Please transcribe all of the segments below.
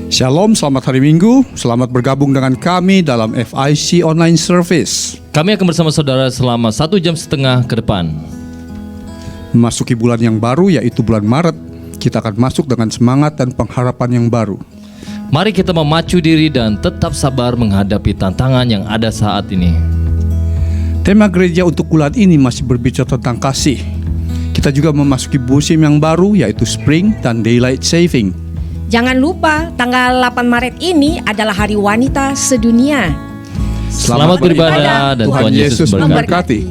Shalom, selamat hari Minggu. Selamat bergabung dengan kami dalam FIC Online Service. Kami akan bersama saudara selama 1,5 jam ke depan. Memasuki bulan yang baru, yaitu bulan Maret, kita akan masuk dengan semangat dan pengharapan yang baru. Mari kita memacu diri dan tetap sabar menghadapi tantangan yang ada saat ini. Tema gereja untuk bulan ini masih berbicara tentang kasih. Kita juga memasuki musim yang baru, yaitu Spring dan Daylight Saving. Jangan lupa, tanggal 8 Maret ini adalah Hari Wanita Sedunia. Selamat beribadah dan Tuhan Yesus memberkati.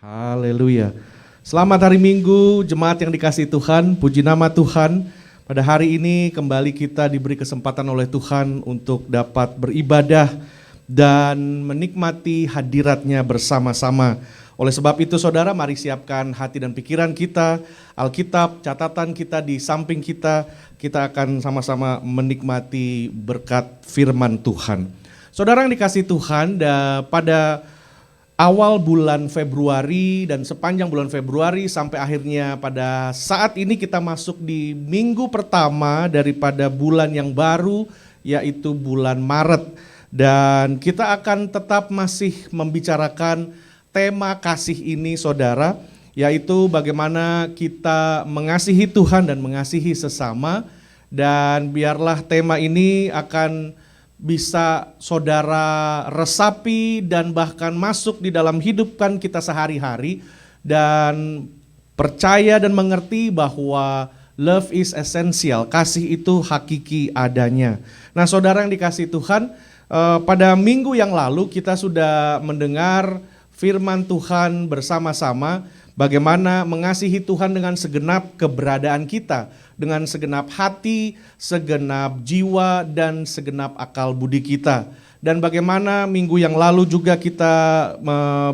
Haleluya. Selamat hari Minggu, jemaat yang dikasihi Tuhan, puji nama Tuhan. Pada hari ini kembali kita diberi kesempatan oleh Tuhan untuk dapat beribadah dan menikmati hadirat-Nya bersama-sama. Oleh sebab itu saudara, mari siapkan hati dan pikiran kita, Alkitab, catatan kita di samping kita akan sama-sama menikmati berkat firman Tuhan. Saudara yang dikasihi Tuhan, pada awal bulan Februari dan sepanjang bulan Februari sampai akhirnya pada saat ini kita masuk di minggu pertama daripada bulan yang baru, yaitu bulan Maret. Dan kita akan tetap masih membicarakan tema kasih ini saudara, yaitu bagaimana kita mengasihi Tuhan dan mengasihi sesama. Dan biarlah tema ini akan bisa saudara resapi dan bahkan masuk di dalam hidupan kita sehari-hari, dan percaya dan mengerti bahwa love is essential, kasih itu hakiki adanya. Nah saudara yang dikasihi Tuhan, pada minggu yang lalu kita sudah mendengar firman Tuhan bersama-sama, bagaimana mengasihi Tuhan dengan segenap keberadaan kita, dengan segenap hati, segenap jiwa, dan segenap akal budi kita. Dan bagaimana minggu yang lalu juga kita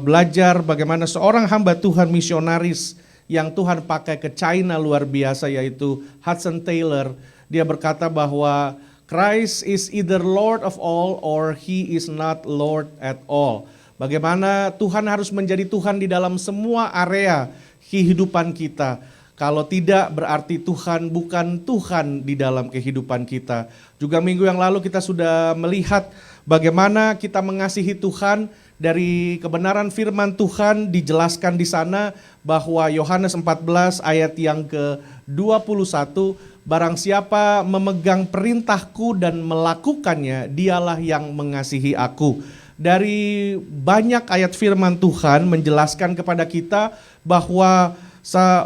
belajar bagaimana seorang hamba Tuhan misionaris yang Tuhan pakai ke China luar biasa, yaitu Hudson Taylor. Dia berkata bahwa Christ is either Lord of all or He is not Lord at all. Bagaimana Tuhan harus menjadi Tuhan di dalam semua area kehidupan kita. Kalau tidak, berarti Tuhan bukan Tuhan di dalam kehidupan kita. Juga minggu yang lalu kita sudah melihat bagaimana kita mengasihi Tuhan dari kebenaran firman Tuhan dijelaskan di sana, bahwa Yohanes 14 ayat yang ke-21, barang siapa memegang perintahku dan melakukannya, dialah yang mengasihi aku. Dari banyak ayat firman Tuhan menjelaskan kepada kita bahwa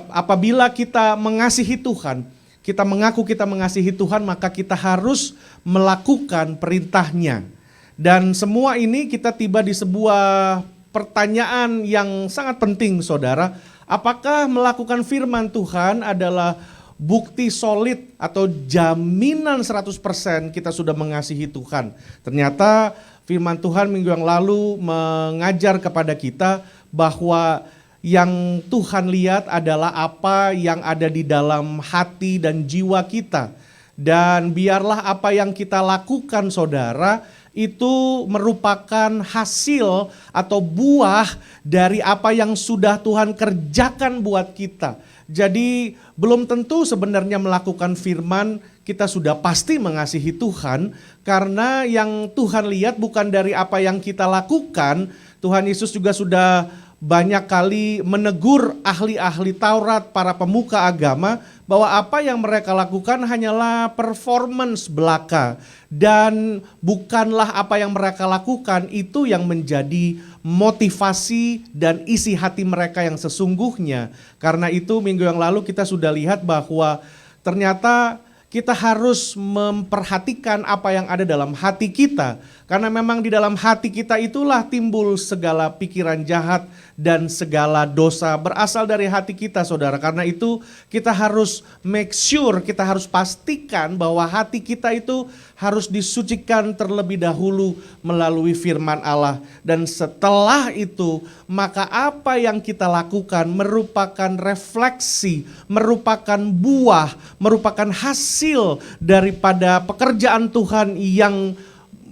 apabila kita mengasihi Tuhan, kita mengaku kita mengasihi Tuhan, maka kita harus melakukan perintah-Nya. Dan semua ini kita tiba di sebuah pertanyaan yang sangat penting saudara. Apakah melakukan firman Tuhan adalah bukti solid atau jaminan 100% kita sudah mengasihi Tuhan? Ternyata firman Tuhan minggu yang lalu mengajar kepada kita bahwa yang Tuhan lihat adalah apa yang ada di dalam hati dan jiwa kita. Dan biarlah apa yang kita lakukan saudara, itu merupakan hasil atau buah dari apa yang sudah Tuhan kerjakan buat kita. Jadi belum tentu sebenarnya melakukan firman kita sudah pasti mengasihi Tuhan, karena yang Tuhan lihat bukan dari apa yang kita lakukan. Tuhan Yesus juga sudah banyak kali menegur ahli-ahli Taurat, para pemuka agama, bahwa apa yang mereka lakukan hanyalah performance belaka. Dan bukanlah apa yang mereka lakukan itu yang menjadi motivasi dan isi hati mereka yang sesungguhnya. Karena itu minggu yang lalu kita sudah lihat bahwa ternyata kita harus memperhatikan apa yang ada dalam hati kita. Karena memang di dalam hati kita itulah timbul segala pikiran jahat dan segala dosa berasal dari hati kita saudara. Karena itu kita harus make sure, kita harus pastikan bahwa hati kita itu harus disucikan terlebih dahulu melalui firman Allah. Dan setelah itu, maka apa yang kita lakukan merupakan refleksi, merupakan buah, merupakan hasil daripada pekerjaan Tuhan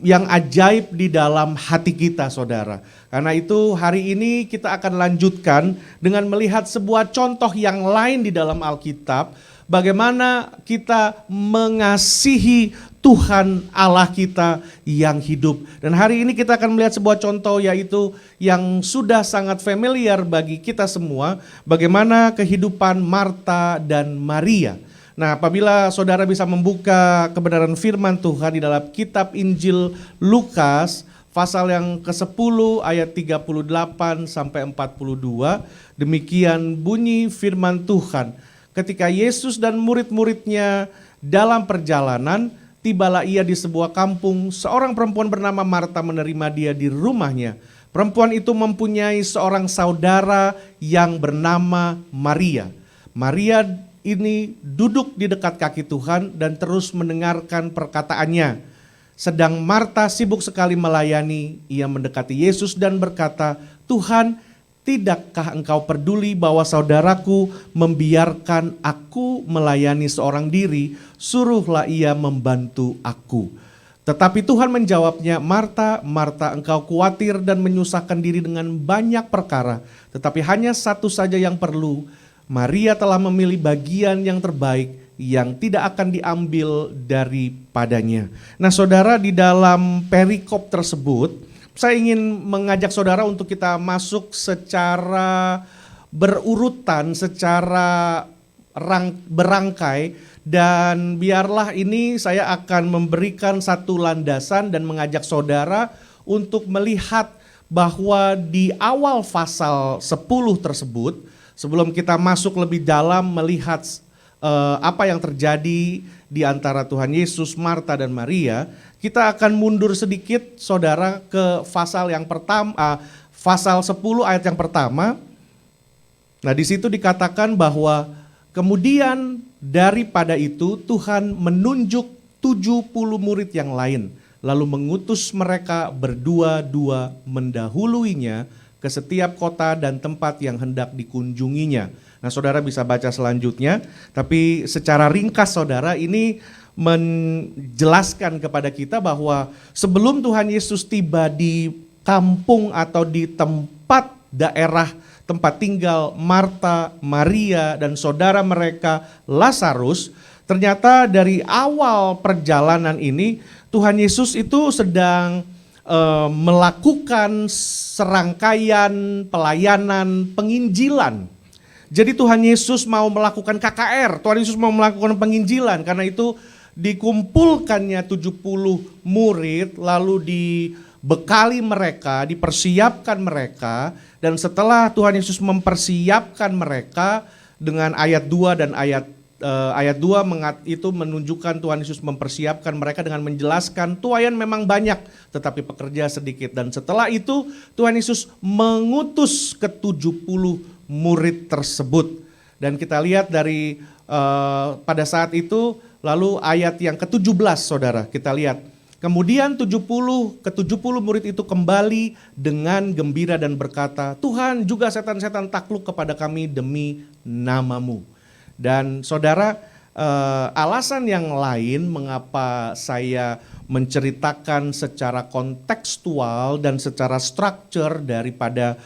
yang ajaib di dalam hati kita, saudara. Karena itu hari ini kita akan lanjutkan dengan melihat sebuah contoh yang lain di dalam Alkitab. Bagaimana kita mengasihi Tuhan Allah kita yang hidup. Dan hari ini kita akan melihat sebuah contoh, yaitu yang sudah sangat familiar bagi kita semua. Bagaimana kehidupan Marta dan Maria. Nah, apabila saudara bisa membuka kebenaran firman Tuhan di dalam kitab Injil Lukas, pasal yang ke-10 ayat 38 sampai 42, demikian bunyi firman Tuhan. Ketika Yesus dan murid-muridnya dalam perjalanan, tibalah ia di sebuah kampung, seorang perempuan bernama Marta menerima dia di rumahnya. Perempuan itu mempunyai seorang saudara yang bernama Maria. Maria ini duduk di dekat kaki Tuhan dan terus mendengarkan perkataannya. Sedang Marta sibuk sekali melayani, ia mendekati Yesus dan berkata, "Tuhan, tidakkah engkau peduli bahwa saudaraku membiarkan aku melayani seorang diri? Suruhlah ia membantu aku." Tetapi Tuhan menjawabnya, "Marta, Marta, engkau khawatir dan menyusahkan diri dengan banyak perkara, tetapi hanya satu saja yang perlu. Maria telah memilih bagian yang terbaik yang tidak akan diambil daripadanya." Nah, saudara, di dalam perikop tersebut, saya ingin mengajak saudara untuk kita masuk secara berurutan, secara berangkai, dan biarlah ini saya akan memberikan satu landasan dan mengajak saudara untuk melihat bahwa di awal pasal 10 tersebut, sebelum kita masuk lebih dalam melihat apa yang terjadi di antara Tuhan Yesus, Marta dan Maria, kita akan mundur sedikit, saudara, ke pasal yang pertama, pasal 10 ayat yang pertama. Nah, di situ dikatakan bahwa kemudian daripada itu Tuhan menunjuk 70 murid yang lain, lalu mengutus mereka berdua-dua mendahuluinya ke setiap kota dan tempat yang hendak dikunjunginya. Nah, saudara bisa baca selanjutnya, tapi secara ringkas, saudara, ini menjelaskan kepada kita bahwa sebelum Tuhan Yesus tiba di kampung atau di tempat daerah tempat tinggal Marta, Maria, dan saudara mereka Lazarus, ternyata dari awal perjalanan ini Tuhan Yesus itu sedang melakukan serangkaian pelayanan penginjilan. Jadi Tuhan Yesus mau melakukan KKR, Tuhan Yesus mau melakukan penginjilan, karena itu dikumpulkannya 70 murid, lalu dibekali mereka, dipersiapkan mereka, dan setelah Tuhan Yesus mempersiapkan mereka dengan ayat 2 dan ayat 2 itu menunjukkan Tuhan Yesus mempersiapkan mereka dengan menjelaskan tuaian memang banyak tetapi pekerja sedikit. Dan setelah itu Tuhan Yesus mengutus ke-70 murid tersebut. Dan kita lihat dari pada saat itu, lalu ayat yang ke-17, saudara, kita lihat. Kemudian ke-70 murid itu kembali dengan gembira dan berkata, "Tuhan, juga setan-setan takluk kepada kami demi nama-Mu." Dan saudara, alasan yang lain mengapa saya menceritakan secara kontekstual dan secara struktur daripada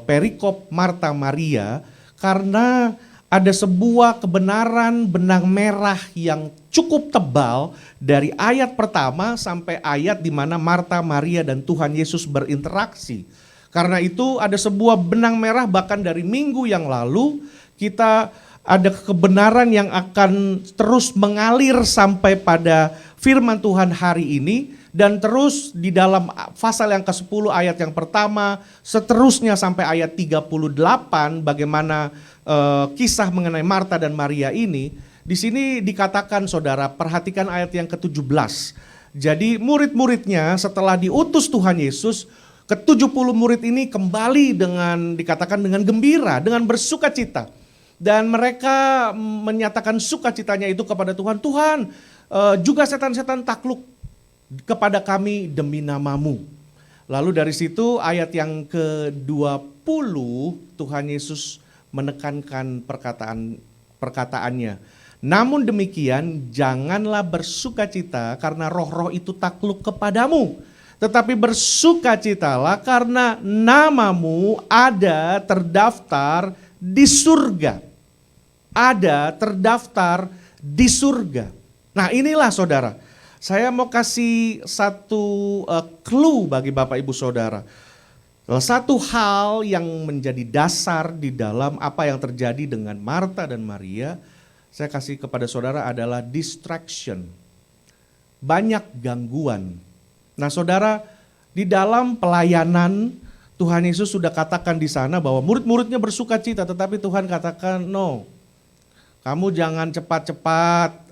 perikop Marta Maria, karena ada sebuah kebenaran benang merah yang cukup tebal dari ayat pertama sampai ayat di mana Marta, Maria, dan Tuhan Yesus berinteraksi. Karena itu ada sebuah benang merah, bahkan dari minggu yang lalu kita ada kebenaran yang akan terus mengalir sampai pada firman Tuhan hari ini, dan terus di dalam pasal yang ke-10 ayat yang pertama, seterusnya sampai ayat 38, bagaimana kisah mengenai Marta dan Maria ini. Di sini dikatakan, saudara, perhatikan ayat yang ke-17. Jadi murid-muridnya setelah diutus Tuhan Yesus, ke-70 murid ini kembali dengan dikatakan dengan gembira, dengan bersukacita. Dan mereka menyatakan sukacitanya itu kepada Tuhan. Tuhan, juga setan-setan takluk kepada kami demi nama-Mu. Lalu dari situ ayat yang ke-20 Tuhan Yesus menekankan perkataannya. Namun demikian janganlah bersukacita karena roh-roh itu takluk kepadamu. Tetapi bersukacitalah karena nama-Mu ada terdaftar di surga. Ada terdaftar di surga. Nah inilah saudara, saya mau kasih satu clue bagi Bapak Ibu Saudara. Satu hal yang menjadi dasar di dalam apa yang terjadi dengan Marta dan Maria, saya kasih kepada saudara adalah distraction. Banyak gangguan. Nah saudara, di dalam pelayanan Tuhan Yesus sudah katakan di sana bahwa murid-muridnya bersuka cita, tetapi Tuhan katakan no. Kamu jangan cepat-cepat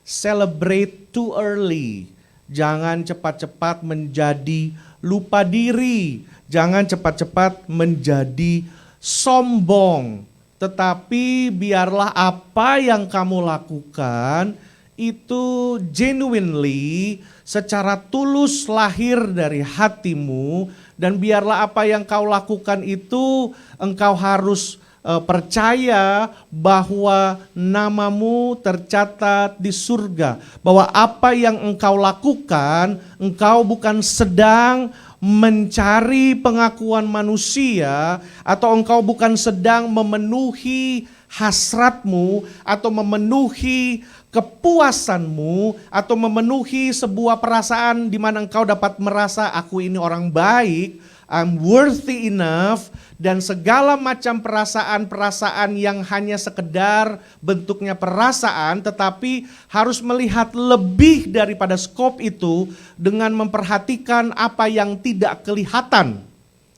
celebrate too early. Jangan cepat-cepat menjadi lupa diri. Jangan cepat-cepat menjadi sombong. Tetapi biarlah apa yang kamu lakukan itu genuinely, secara tulus lahir dari hatimu. Dan biarlah apa yang kau lakukan itu engkau harus percaya bahwa namamu tercatat di surga. Bahwa apa yang engkau lakukan, engkau bukan sedang mencari pengakuan manusia, atau engkau bukan sedang memenuhi hasratmu, atau memenuhi kepuasanmu, atau memenuhi sebuah perasaan di mana engkau dapat merasa aku ini orang baik, I'm worthy enough, dan segala macam perasaan-perasaan yang hanya sekedar bentuknya perasaan, tetapi harus melihat lebih daripada skop itu dengan memperhatikan apa yang tidak kelihatan.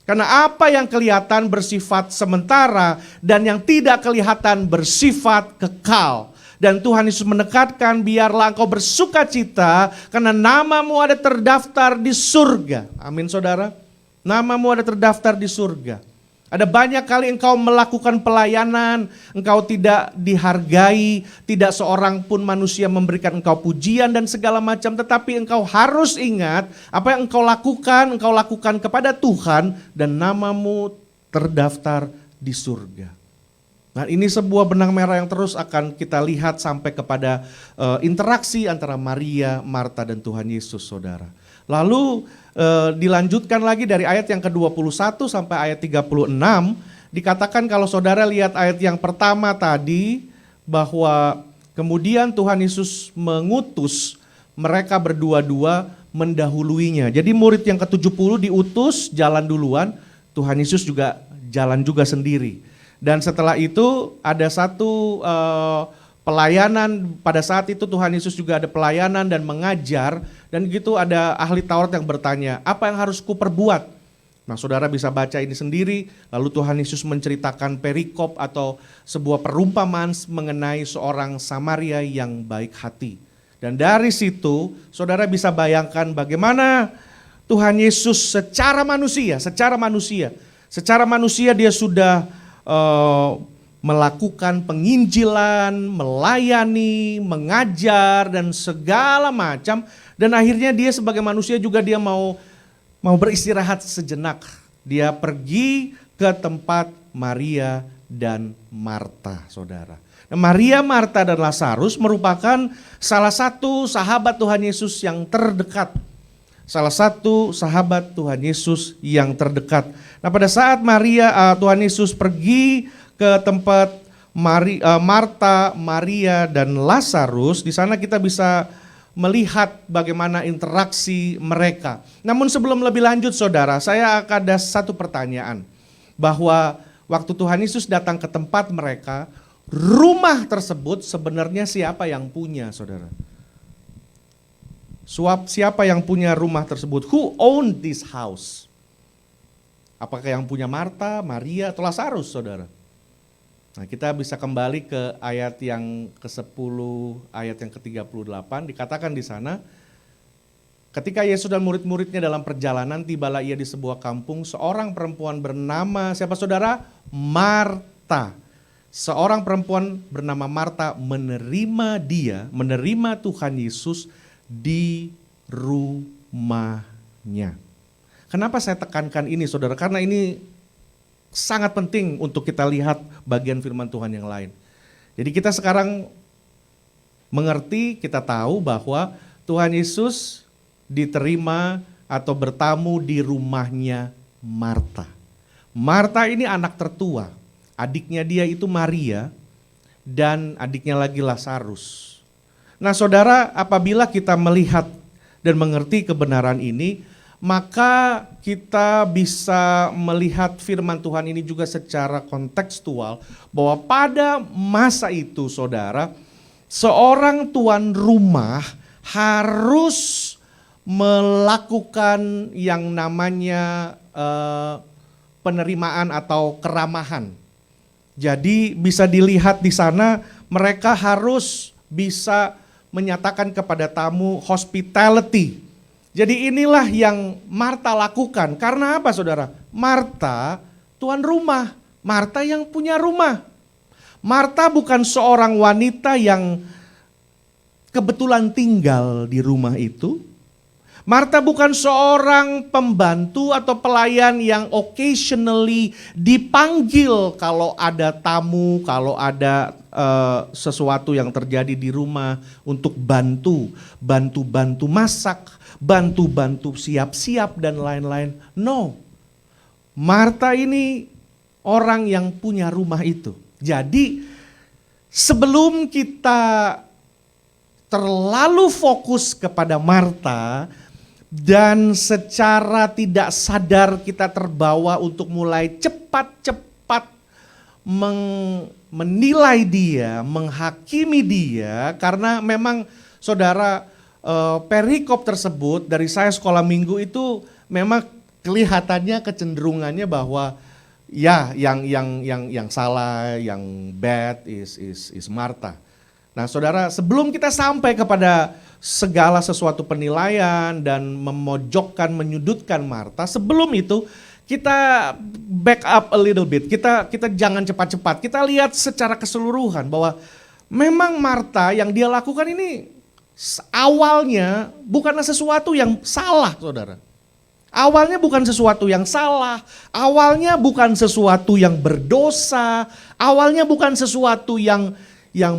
Karena apa yang kelihatan bersifat sementara dan yang tidak kelihatan bersifat kekal. Dan Tuhan Yesus menekankan biarlah engkau bersukacita karena namamu ada terdaftar di surga. Amin saudara. Namamu ada terdaftar di surga. Ada banyak kali engkau melakukan pelayanan, engkau tidak dihargai, tidak seorang pun manusia memberikan engkau pujian dan segala macam. Tetapi engkau harus ingat apa yang engkau lakukan kepada Tuhan dan namamu terdaftar di surga. Nah ini sebuah benang merah yang terus akan kita lihat sampai kepada interaksi antara Maria, Marta dan Tuhan Yesus saudara. Lalu dilanjutkan lagi dari ayat yang ke-21 sampai ayat 36, dikatakan kalau saudara lihat ayat yang pertama tadi, bahwa kemudian Tuhan Yesus mengutus mereka berdua-dua mendahuluinya. Jadi murid yang ke-70 diutus jalan duluan, Tuhan Yesus juga jalan juga sendiri. Dan setelah itu ada satu pelayanan, pada saat itu Tuhan Yesus juga ada pelayanan dan mengajar. Dan gitu ada ahli Taurat yang bertanya, apa yang harus kuperbuat? Nah saudara bisa baca ini sendiri, lalu Tuhan Yesus menceritakan perikop atau sebuah perumpamaan mengenai seorang Samaria yang baik hati. Dan dari situ saudara bisa bayangkan bagaimana Tuhan Yesus secara manusia dia sudah melakukan penginjilan, melayani, mengajar dan segala macam, dan akhirnya dia sebagai manusia juga dia mau beristirahat sejenak. Dia pergi ke tempat Maria dan Marta, saudara. Nah, Maria, Marta dan Lazarus merupakan salah satu sahabat Tuhan Yesus yang terdekat. Salah satu sahabat Tuhan Yesus yang terdekat. Nah pada saat Tuhan Yesus pergi ke tempat Marta, Maria dan Lazarus, di sana kita bisa melihat bagaimana interaksi mereka. Namun sebelum lebih lanjut saudara, saya akan ada satu pertanyaan. Bahwa waktu Tuhan Yesus datang ke tempat mereka, rumah tersebut sebenarnya siapa yang punya saudara? Siapa yang punya rumah tersebut? Who owned this house? Apakah yang punya Marta, Maria, atau Lazarus, saudara? Nah kita bisa kembali ke ayat yang ke-10, ayat yang ke-38, dikatakan di sana, ketika Yesus dan murid-muridnya dalam perjalanan, tibalah ia di sebuah kampung, seorang perempuan bernama, siapa saudara? Marta. seorang perempuan bernama Marta menerima Tuhan Yesus di rumahnya. Kenapa saya tekankan ini saudara? Karena ini sangat penting untuk kita lihat bagian firman Tuhan yang lain. Jadi kita sekarang mengerti, kita tahu bahwa Tuhan Yesus diterima atau bertamu di rumahnya Marta. Marta ini anak tertua. Adiknya dia itu Maria dan adiknya lagi Lazarus. Nah saudara, apabila kita melihat dan mengerti kebenaran ini, maka kita bisa melihat firman Tuhan ini juga secara kontekstual bahwa pada masa itu saudara, seorang tuan rumah harus melakukan yang namanya penerimaan atau keramahan. Jadi bisa dilihat di sana mereka harus bisa menyatakan kepada tamu hospitality. Jadi inilah yang Marta lakukan. Karena apa saudara? Marta tuan rumah. Marta yang punya rumah. Marta bukan seorang wanita yang kebetulan tinggal di rumah itu. Marta bukan seorang pembantu atau pelayan yang occasionally dipanggil kalau ada tamu, kalau ada sesuatu yang terjadi di rumah untuk bantu masak, bantu siap-siap dan lain-lain. No, Marta ini orang yang punya rumah itu. Jadi sebelum kita terlalu fokus kepada Marta, dan secara tidak sadar kita terbawa untuk mulai cepat-cepat menilai dia, menghakimi dia, karena memang saudara perikop tersebut dari saya sekolah minggu itu memang kelihatannya kecenderungannya bahwa ya yang salah, yang bad is Marta. Nah saudara, sebelum kita sampai kepada segala sesuatu penilaian dan memojokkan, menyudutkan Marta, sebelum itu kita back up a little bit, kita jangan cepat-cepat, kita lihat secara keseluruhan bahwa memang Marta yang dia lakukan ini awalnya bukanlah sesuatu yang salah saudara. Awalnya bukan sesuatu yang salah, awalnya bukan sesuatu yang berdosa, awalnya bukan sesuatu yang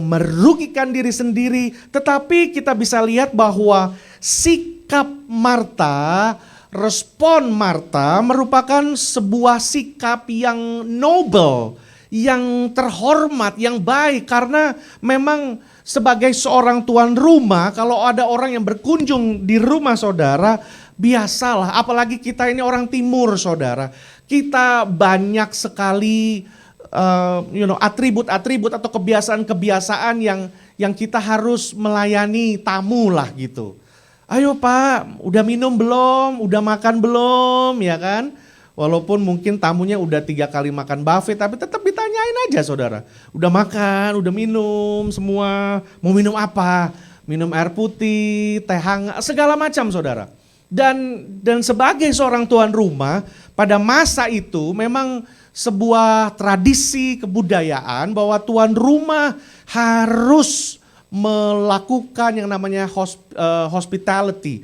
merugikan diri sendiri, tetapi kita bisa lihat bahwa sikap Marta, respon Marta merupakan sebuah sikap yang noble, yang terhormat, yang baik, karena memang sebagai seorang tuan rumah, kalau ada orang yang berkunjung di rumah saudara, biasalah, apalagi kita ini orang timur saudara, kita banyak sekali atribut-atribut atau kebiasaan-kebiasaan yang kita harus melayani tamu lah gitu. Ayo Pak, udah minum belum? Udah makan belum? Ya kan? Walaupun mungkin tamunya udah 3 kali makan buffet, tapi tetap ditanyain aja saudara. Udah makan, udah minum semua, mau minum apa? Minum air putih, teh hangat, segala macam saudara. Dan sebagai seorang tuan rumah, pada masa itu memang sebuah tradisi kebudayaan bahwa tuan rumah harus melakukan yang namanya hospitality,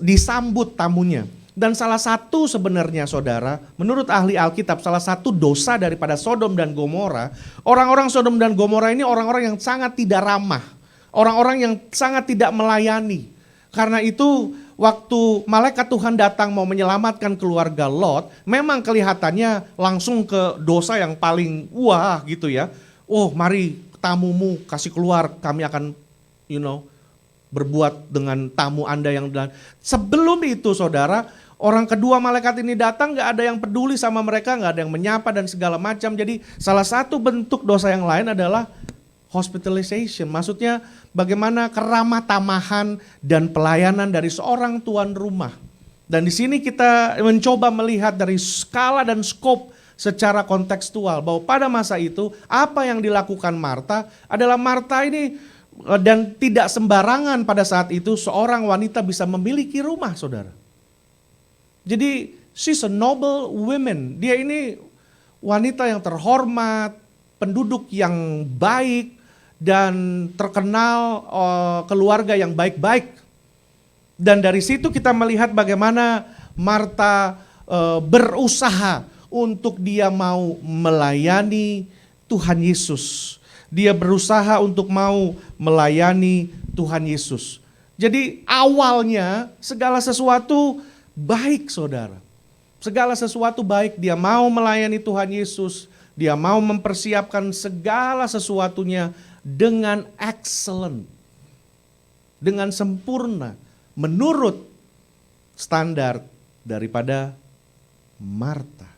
disambut tamunya. Dan salah satu sebenarnya saudara, menurut ahli Alkitab, salah satu dosa daripada Sodom dan Gomora, orang-orang Sodom dan Gomora ini orang-orang yang sangat tidak ramah, orang-orang yang sangat tidak melayani. Karena itu waktu malaikat Tuhan datang mau menyelamatkan keluarga Lot, memang kelihatannya langsung ke dosa yang paling wah gitu ya. Oh mari tamumu kasih keluar, kami akan berbuat dengan tamu Anda yang sebelum itu saudara, orang kedua malaikat ini datang gak ada yang peduli sama mereka, gak ada yang menyapa dan segala macam. Jadi salah satu bentuk dosa yang lain adalah hospitalization, maksudnya bagaimana keramah tamahan dan pelayanan dari seorang tuan rumah. Dan di sini kita mencoba melihat dari skala dan skop secara kontekstual bahwa pada masa itu apa yang dilakukan Marta adalah Marta ini, dan tidak sembarangan pada saat itu seorang wanita bisa memiliki rumah saudara. Jadi she's a noble woman, dia ini wanita yang terhormat, penduduk yang baik dan terkenal keluarga yang baik-baik. Dan dari situ kita melihat bagaimana Marta berusaha untuk dia mau melayani Tuhan Yesus. Dia berusaha untuk mau melayani Tuhan Yesus. Jadi awalnya segala sesuatu baik, saudara. Segala sesuatu baik, dia mau melayani Tuhan Yesus. Dia mau mempersiapkan segala sesuatunya dengan excellent. Dengan sempurna. Menurut standar daripada Marta.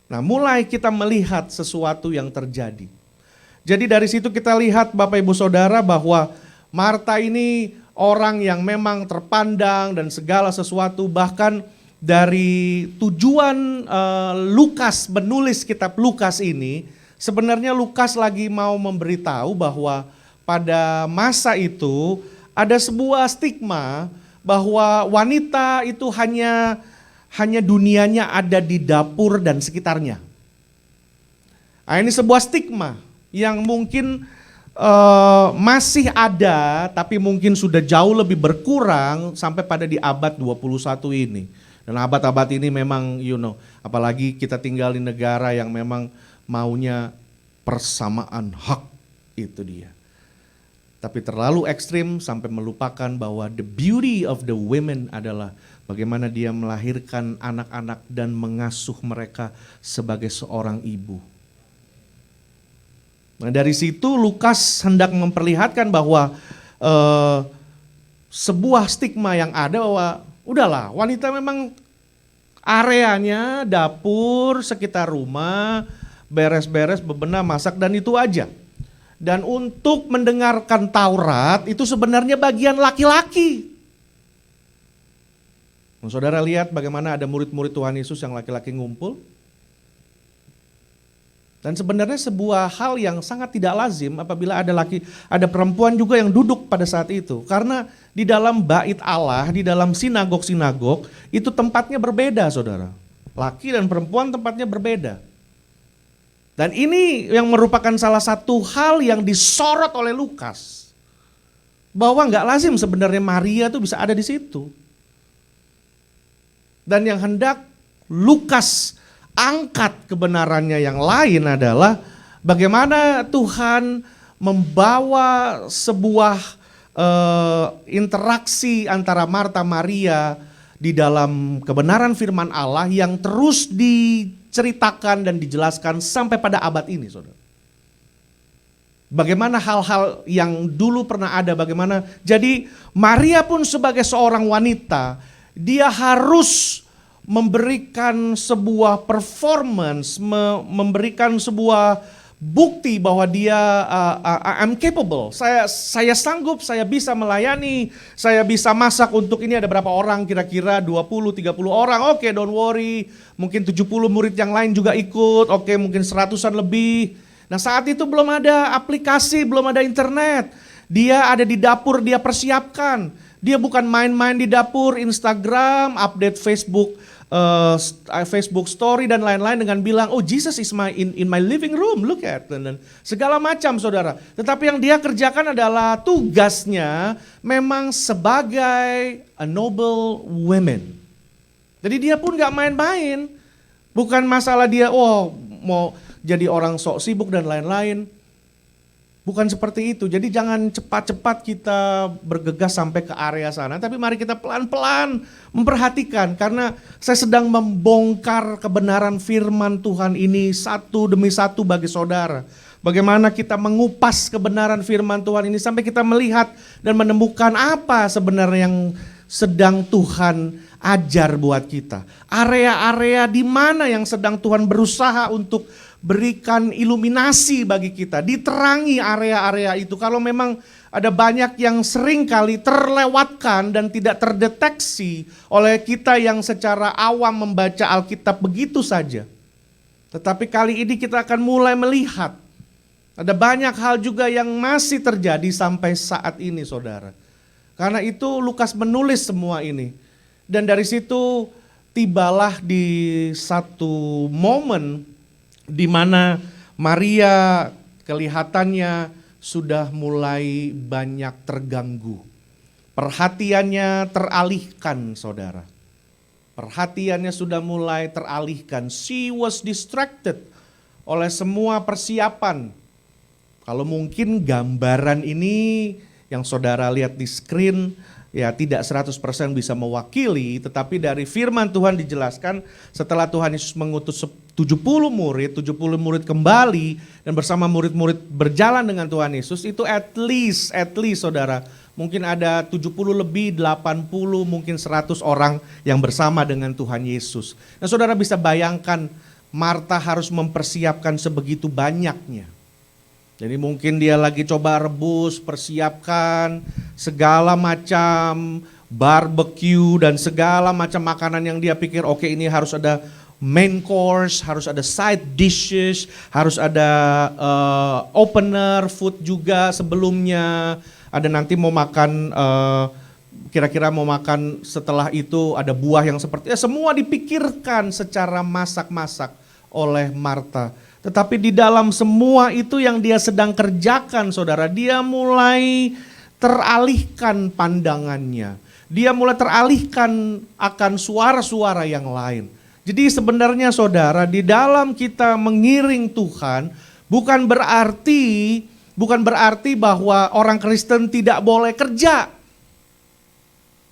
Nah, mulai kita melihat sesuatu yang terjadi. Jadi dari situ kita lihat Bapak Ibu Saudara bahwa Marta ini orang yang memang terpandang dan segala sesuatu, bahkan dari tujuan Lukas menulis kitab Lukas ini, sebenarnya Lukas lagi mau memberitahu bahwa pada masa itu ada sebuah stigma bahwa wanita itu hanya dunianya ada di dapur dan sekitarnya. Nah, ini sebuah stigma yang mungkin masih ada, tapi mungkin sudah jauh lebih berkurang sampai pada di abad 21 ini. Dan abad-abad ini memang apalagi kita tinggal di negara yang memang maunya persamaan hak, itu dia. Tapi terlalu ekstrim sampai melupakan bahwa the beauty of the women adalah bagaimana dia melahirkan anak-anak dan mengasuh mereka sebagai seorang ibu. Nah, dari situ Lukas hendak memperlihatkan bahwa sebuah stigma yang ada bahwa udahlah, wanita memang areanya dapur, sekitar rumah, beres-beres, bebenah, masak, dan itu aja. Dan untuk mendengarkan Taurat itu sebenarnya bagian laki-laki. Saudara lihat bagaimana ada murid-murid Tuhan Yesus yang laki-laki ngumpul. Dan sebenarnya sebuah hal yang sangat tidak lazim apabila ada perempuan juga yang duduk pada saat itu. Karena di dalam bait Allah, di dalam sinagog-sinagog, itu tempatnya berbeda, saudara. Laki dan perempuan tempatnya berbeda. Dan ini yang merupakan salah satu hal yang disorot oleh Lukas. Bahwa nggak lazim sebenarnya Maria tuh bisa ada di situ. Dan yang hendak Lukas angkat kebenarannya yang lain adalah bagaimana Tuhan membawa sebuah interaksi antara Marta Maria di dalam kebenaran firman Allah yang terus diceritakan dan dijelaskan sampai pada abad ini, saudara. Bagaimana hal-hal yang dulu pernah ada, bagaimana. Jadi Maria pun sebagai seorang wanita, dia harus memberikan sebuah performance, memberikan sebuah bukti bahwa dia I'm capable, saya sanggup, saya bisa melayani, saya bisa masak untuk ini ada berapa orang kira-kira 20-30 orang, oke, don't worry, mungkin 70 murid yang lain juga ikut, oke, mungkin 100-an lebih. Nah, saat itu belum ada aplikasi, belum ada internet, dia ada di dapur, dia persiapkan, dia bukan main-main di dapur, Instagram, update Facebook story dan lain-lain dengan bilang, oh Jesus is in my living room, look at, dan segala macam, saudara. Tetapi yang dia kerjakan adalah tugasnya memang sebagai a noble woman. Jadi dia pun gak main-main, bukan masalah dia mau jadi orang sok sibuk dan lain-lain. Bukan seperti itu, jadi jangan cepat-cepat kita bergegas sampai ke area sana. Tapi mari kita pelan-pelan memperhatikan, karena saya sedang membongkar kebenaran firman Tuhan ini satu demi satu bagi saudara. Bagaimana kita mengupas kebenaran firman Tuhan ini sampai kita melihat dan menemukan apa sebenarnya yang sedang Tuhan ajar buat kita. Area-area di mana yang sedang Tuhan berusaha untuk berikan iluminasi bagi kita, diterangi area-area itu. Kalau memang ada banyak yang sering kali terlewatkan dan tidak terdeteksi oleh kita yang secara awam membaca Alkitab begitu saja. Tetapi kali ini kita akan mulai melihat ada banyak hal juga yang masih terjadi sampai saat ini, saudara. Karena itu Lukas menulis semua ini. Dan dari situ tibalah di satu momen di mana Maria kelihatannya sudah mulai banyak terganggu. Perhatiannya teralihkan, saudara. Perhatiannya sudah mulai teralihkan. She was distracted oleh semua persiapan. Kalau mungkin gambaran ini yang saudara lihat di screen ya tidak 100% bisa mewakili, tetapi dari firman Tuhan dijelaskan setelah Tuhan Yesus mengutus 70 murid kembali dan bersama murid-murid berjalan dengan Tuhan Yesus, itu at least saudara, mungkin ada 70 lebih, 80, mungkin 100 orang yang bersama dengan Tuhan Yesus. Nah saudara bisa bayangkan Marta harus mempersiapkan sebegitu banyaknya. Jadi mungkin dia lagi coba rebus, persiapkan segala macam barbecue dan segala macam makanan yang dia pikir oke, ini harus ada main course, harus ada side dishes, harus ada opener food juga sebelumnya. Ada nanti mau makan, kira-kira mau makan setelah itu ada buah yang seperti, semua dipikirkan secara masak-masak oleh Marta. Tetapi di dalam semua itu yang dia sedang kerjakan, saudara, dia mulai teralihkan pandangannya. Dia mulai teralihkan akan suara-suara yang lain. Jadi sebenarnya saudara, di dalam kita mengiring Tuhan, bukan berarti bahwa orang Kristen tidak boleh kerja.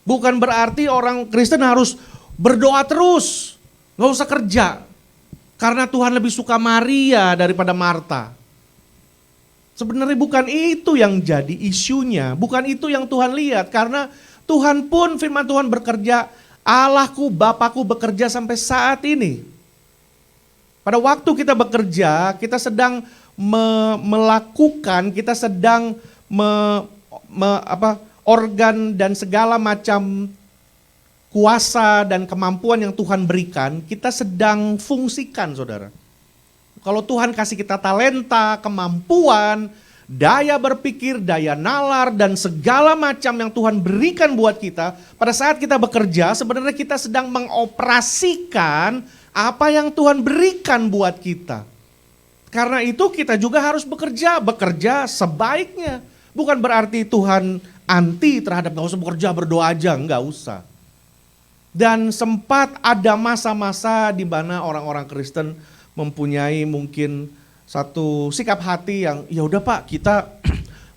Bukan berarti orang Kristen harus berdoa terus, gak usah kerja. Karena Tuhan lebih suka Maria daripada Marta. Sebenarnya bukan itu yang jadi isunya, bukan itu yang Tuhan lihat. Karena Tuhan pun, firman Tuhan bekerja, Allahku, Bapakku bekerja sampai saat ini. Pada waktu kita bekerja, kita sedang melakukan, kita sedang organ dan segala macam kuasa dan kemampuan yang Tuhan berikan, kita sedang fungsikan, saudara. Kalau Tuhan kasih kita talenta, kemampuan, daya berpikir, daya nalar, dan segala macam yang Tuhan berikan buat kita, pada saat kita bekerja, sebenarnya kita sedang mengoperasikan apa yang Tuhan berikan buat kita. Karena itu kita juga harus bekerja sebaiknya. Bukan berarti Tuhan anti terhadap gak usah bekerja, berdoa aja, enggak usah. Dan sempat ada masa-masa di mana orang-orang Kristen mempunyai mungkin satu sikap hati yang ya udah Pak, kita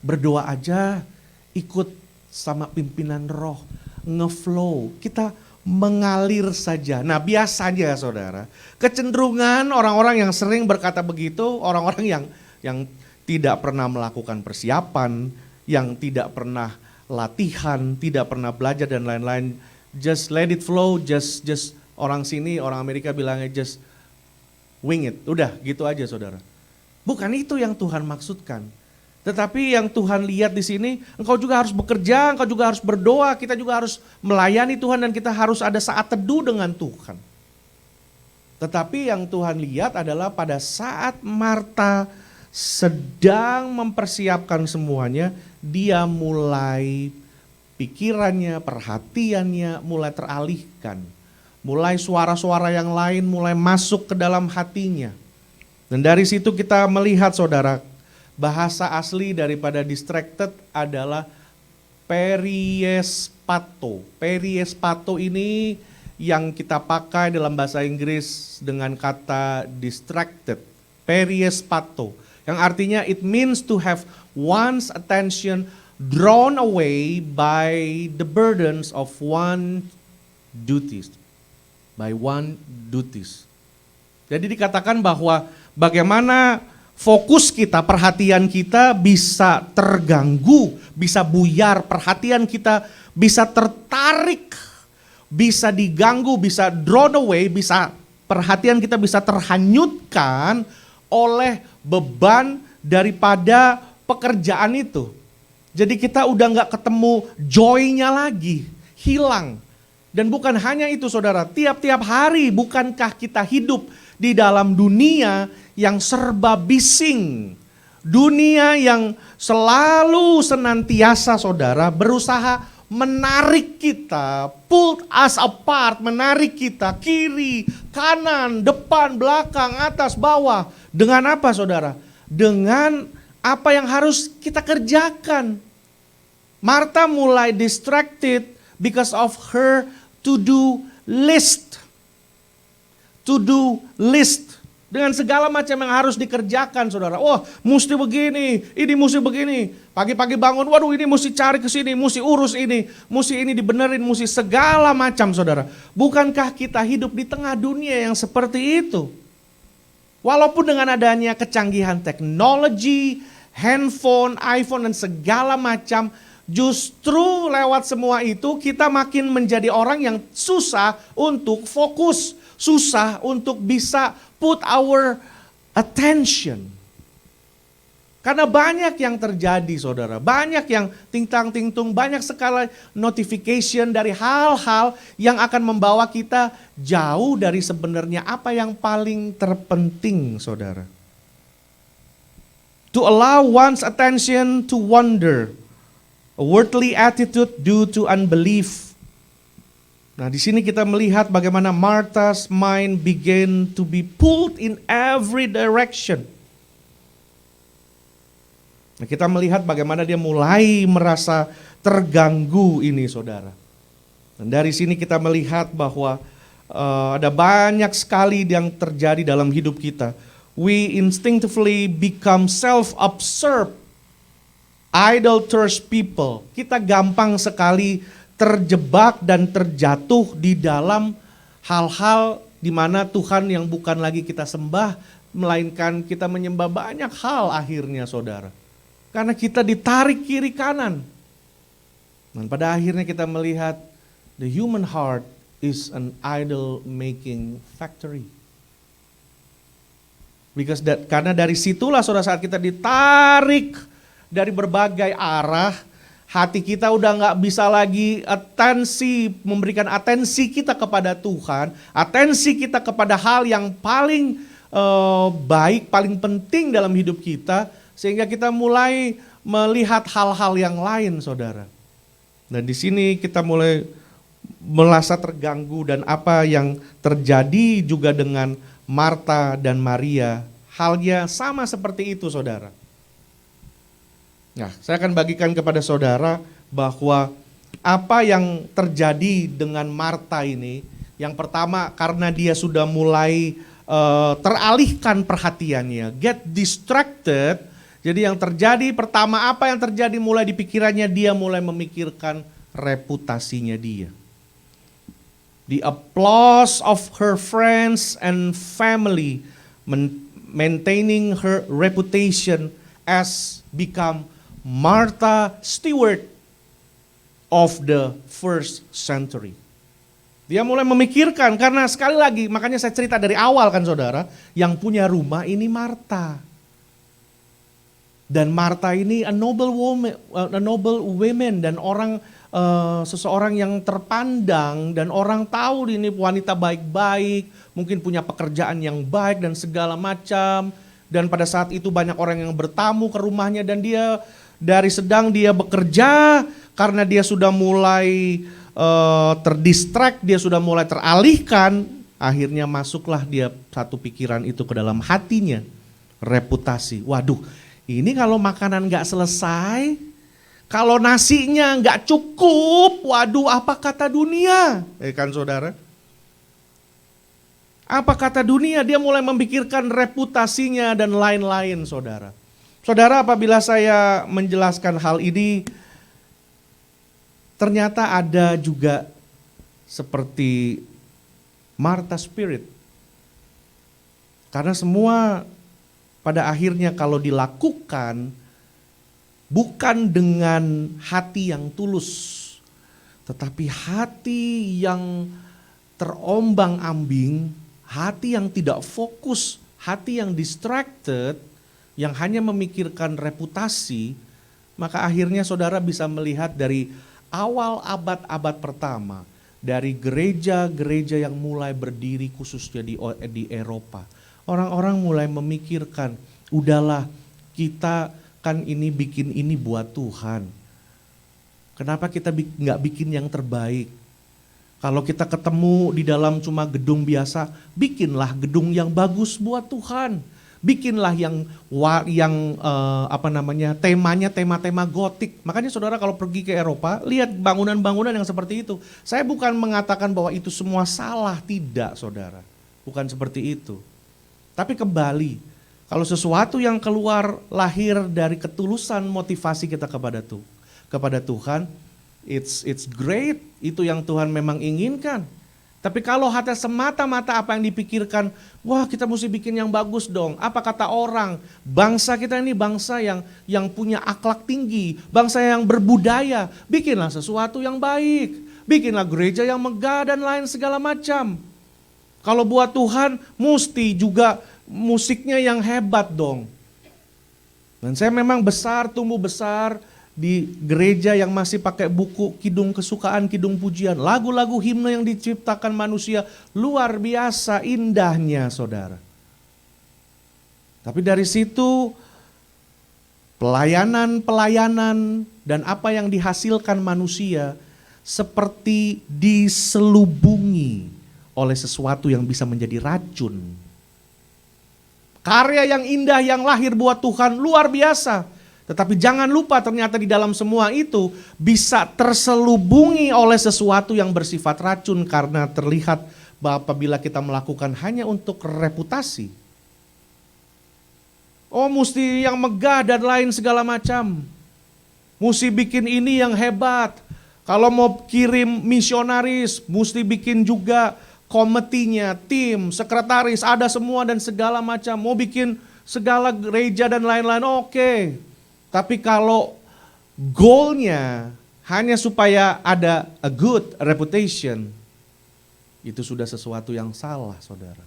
berdoa aja, ikut sama pimpinan roh, ngeflow, kita mengalir saja. Nah biasanya saudara, kecenderungan orang-orang yang sering berkata begitu, orang-orang yang tidak pernah melakukan persiapan, yang tidak pernah latihan, tidak pernah belajar dan lain-lain, just let it flow, just orang sini, orang Amerika bilangnya just wing it, udah gitu aja saudara. Bukan itu yang Tuhan maksudkan. Tetapi yang Tuhan lihat di sini, engkau juga harus bekerja, engkau juga harus berdoa, kita juga harus melayani Tuhan dan kita harus ada saat teduh dengan Tuhan. Tetapi yang Tuhan lihat adalah pada saat Marta sedang mempersiapkan semuanya, dia mulai pikirannya, perhatiannya mulai teralihkan. Mulai suara-suara yang lain mulai masuk ke dalam hatinya. Dan dari situ kita melihat saudara, bahasa asli daripada distracted adalah periespato. Periespato ini yang kita pakai dalam bahasa Inggris dengan kata distracted. Periespato. Yang artinya it means to have one's attention drawn away by the burdens of one duties. By one duties. Jadi dikatakan bahwa bagaimana fokus kita, perhatian kita bisa terganggu, bisa buyar, perhatian kita bisa tertarik, bisa diganggu, bisa drawn away, bisa perhatian kita bisa terhanyutkan oleh beban daripada pekerjaan itu. Jadi kita udah gak ketemu joy-nya lagi, hilang. Dan bukan hanya itu saudara, tiap-tiap hari bukankah kita hidup di dalam dunia yang serba bising. Dunia yang selalu senantiasa saudara berusaha menarik kita, pull us apart, menarik kita kiri, kanan, depan, belakang, atas, bawah. Dengan apa saudara? Dengan apa yang harus kita kerjakan. Martha mulai distracted because of her to-do list. To-do list. Dengan segala macam yang harus dikerjakan saudara. Wah mesti begini, ini mesti begini. Pagi-pagi bangun, waduh ini mesti cari ke sini, mesti urus ini. Mesti ini dibenerin, mesti segala macam saudara. Bukankah kita hidup di tengah dunia yang seperti itu? Walaupun dengan adanya kecanggihan teknologi, handphone, iPhone dan segala macam. Justru lewat semua itu kita makin menjadi orang yang susah untuk fokus. Susah untuk bisa put our attention. Karena banyak yang terjadi saudara. Banyak yang ting-tang-ting-tung. Banyak sekali notification dari hal-hal yang akan membawa kita jauh dari sebenarnya apa yang paling terpenting saudara. To allow one's attention to wander. A worldly attitude due to unbelief. Nah, di sini kita melihat bagaimana Martha's mind began to be pulled in every direction. Nah, kita melihat bagaimana dia mulai merasa terganggu ini, saudara. Dan dari sini kita melihat bahwa ada banyak sekali yang terjadi dalam hidup kita. We instinctively become self-absorbed, idol-thirst people. Kita gampang sekali terjebak dan terjatuh di dalam hal-hal di mana Tuhan yang bukan lagi kita sembah, melainkan kita menyembah banyak hal akhirnya saudara. Karena kita ditarik kiri kanan. Dan pada akhirnya kita melihat the human heart is an idol making factory. Karena dari situlah saudara saat kita ditarik dari berbagai arah, hati kita udah gak bisa lagi memberikan atensi kita kepada Tuhan, atensi kita kepada hal yang paling baik, paling penting dalam hidup kita, sehingga kita mulai melihat hal-hal yang lain saudara. Dan di sini kita mulai merasa terganggu dan apa yang terjadi juga dengan Martha dan Maria, halnya sama seperti itu saudara. Nah, saya akan bagikan kepada saudara bahwa apa yang terjadi dengan Martha ini, yang pertama karena dia sudah mulai teralihkan perhatiannya, get distracted. Jadi yang terjadi pertama apa yang terjadi mulai di pikirannya, dia mulai memikirkan reputasinya dia. The applause of her friends and family, maintaining her reputation as become Martha Stewart of the first century. Dia mulai memikirkan, karena sekali lagi, makanya saya cerita dari awal kan saudara, yang punya rumah ini Martha. Dan Martha ini a noble woman dan seseorang yang terpandang dan orang tahu ini wanita baik-baik, mungkin punya pekerjaan yang baik dan segala macam. Dan pada saat itu banyak orang yang bertamu ke rumahnya dan dia dari sedang dia bekerja, karena dia sudah mulai terdistract, dia sudah mulai teralihkan, akhirnya masuklah dia satu pikiran itu ke dalam hatinya, reputasi. Waduh, ini kalau makanan gak selesai, kalau nasinya gak cukup, waduh apa kata dunia? Kan saudara? Apa kata dunia? Dia mulai memikirkan reputasinya dan lain-lain saudara. Saudara, apabila saya menjelaskan hal ini, ternyata ada juga seperti Martha Spirit. Karena semua pada akhirnya kalau dilakukan bukan dengan hati yang tulus, tetapi hati yang terombang-ambing, hati yang tidak fokus, hati yang distracted, yang hanya memikirkan reputasi, maka akhirnya saudara bisa melihat dari awal abad-abad pertama, dari gereja-gereja yang mulai berdiri khususnya di Eropa. Orang-orang mulai memikirkan, udahlah kita kan ini bikin ini buat Tuhan. Kenapa kita nggak bikin yang terbaik? Kalau kita ketemu di dalam cuma gedung biasa, bikinlah gedung yang bagus buat Tuhan. bikinlah temanya tema-tema gotik. Makanya saudara kalau pergi ke Eropa, lihat bangunan-bangunan yang seperti itu. Saya bukan mengatakan bahwa itu semua salah, tidak saudara. Bukan seperti itu. Tapi kembali, kalau sesuatu yang keluar lahir dari ketulusan motivasi kita kepada Tuhan, it's great, itu yang Tuhan memang inginkan. Tapi kalau hanya semata-mata apa yang dipikirkan, wah kita mesti bikin yang bagus dong. Apa kata orang? Bangsa kita ini bangsa yang punya akhlak tinggi, bangsa yang berbudaya. Bikinlah sesuatu yang baik, bikinlah gereja yang megah dan lain segala macam. Kalau buat Tuhan, mesti juga musiknya yang hebat dong. Dan saya memang tumbuh besar di gereja yang masih pakai buku kidung kesukaan, kidung pujian. Lagu-lagu himne yang diciptakan manusia luar biasa indahnya saudara. Tapi dari situ pelayanan dan apa yang dihasilkan manusia seperti diselubungi oleh sesuatu yang bisa menjadi racun. Karya yang indah yang lahir buat Tuhan luar biasa. Tetapi jangan lupa ternyata di dalam semua itu bisa terselubungi oleh sesuatu yang bersifat racun karena terlihat bahwa apabila kita melakukan hanya untuk reputasi. Oh mesti yang megah dan lain segala macam. Mesti bikin ini yang hebat. Kalau mau kirim misionaris mesti bikin juga komitinya, tim, sekretaris, ada semua dan segala macam. Mau bikin segala gereja dan lain-lain, oke. Tapi kalau goalnya hanya supaya ada a good reputation, itu sudah sesuatu yang salah, saudara.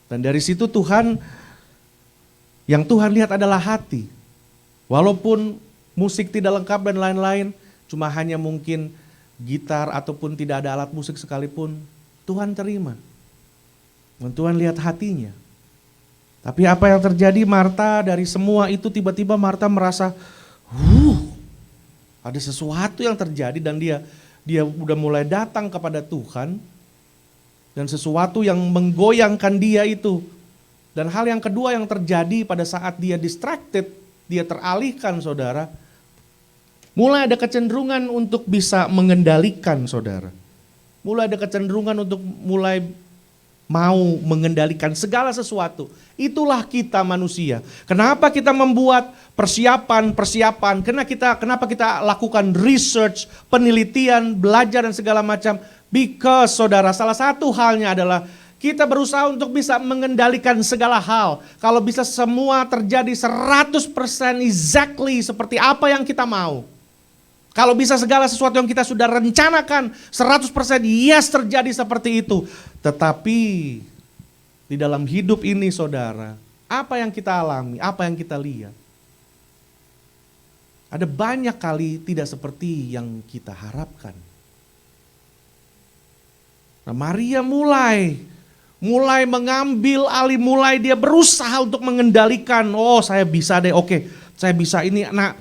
Dan dari situ yang Tuhan lihat adalah hati. Walaupun musik tidak lengkap dan lain-lain, cuma hanya mungkin gitar ataupun tidak ada alat musik sekalipun, Tuhan terima. Dan Tuhan lihat hatinya. Tapi apa yang terjadi Marta dari semua itu tiba-tiba Marta merasa, ada sesuatu yang terjadi dan dia udah mulai datang kepada Tuhan dan sesuatu yang menggoyangkan dia itu. Dan hal yang kedua yang terjadi pada saat dia distracted, dia teralihkan saudara, mulai ada kecenderungan untuk bisa mengendalikan saudara. Mulai ada kecenderungan untuk mulai mau mengendalikan segala sesuatu. Itulah kita manusia. Kenapa kita membuat persiapan? Kenapa kita lakukan research, penelitian, belajar dan segala macam? Because saudara, salah satu halnya adalah kita berusaha untuk bisa mengendalikan segala hal. Kalau bisa semua terjadi 100% exactly seperti apa yang kita mau. Kalau bisa segala sesuatu yang kita sudah rencanakan 100% yes terjadi seperti itu. Tetapi di dalam hidup ini saudara, apa yang kita alami, apa yang kita lihat. Ada banyak kali tidak seperti yang kita harapkan. Nah, Maria mulai mengambil alih, mulai dia berusaha untuk mengendalikan. Oh saya bisa deh, oke, saya bisa ini. Nah,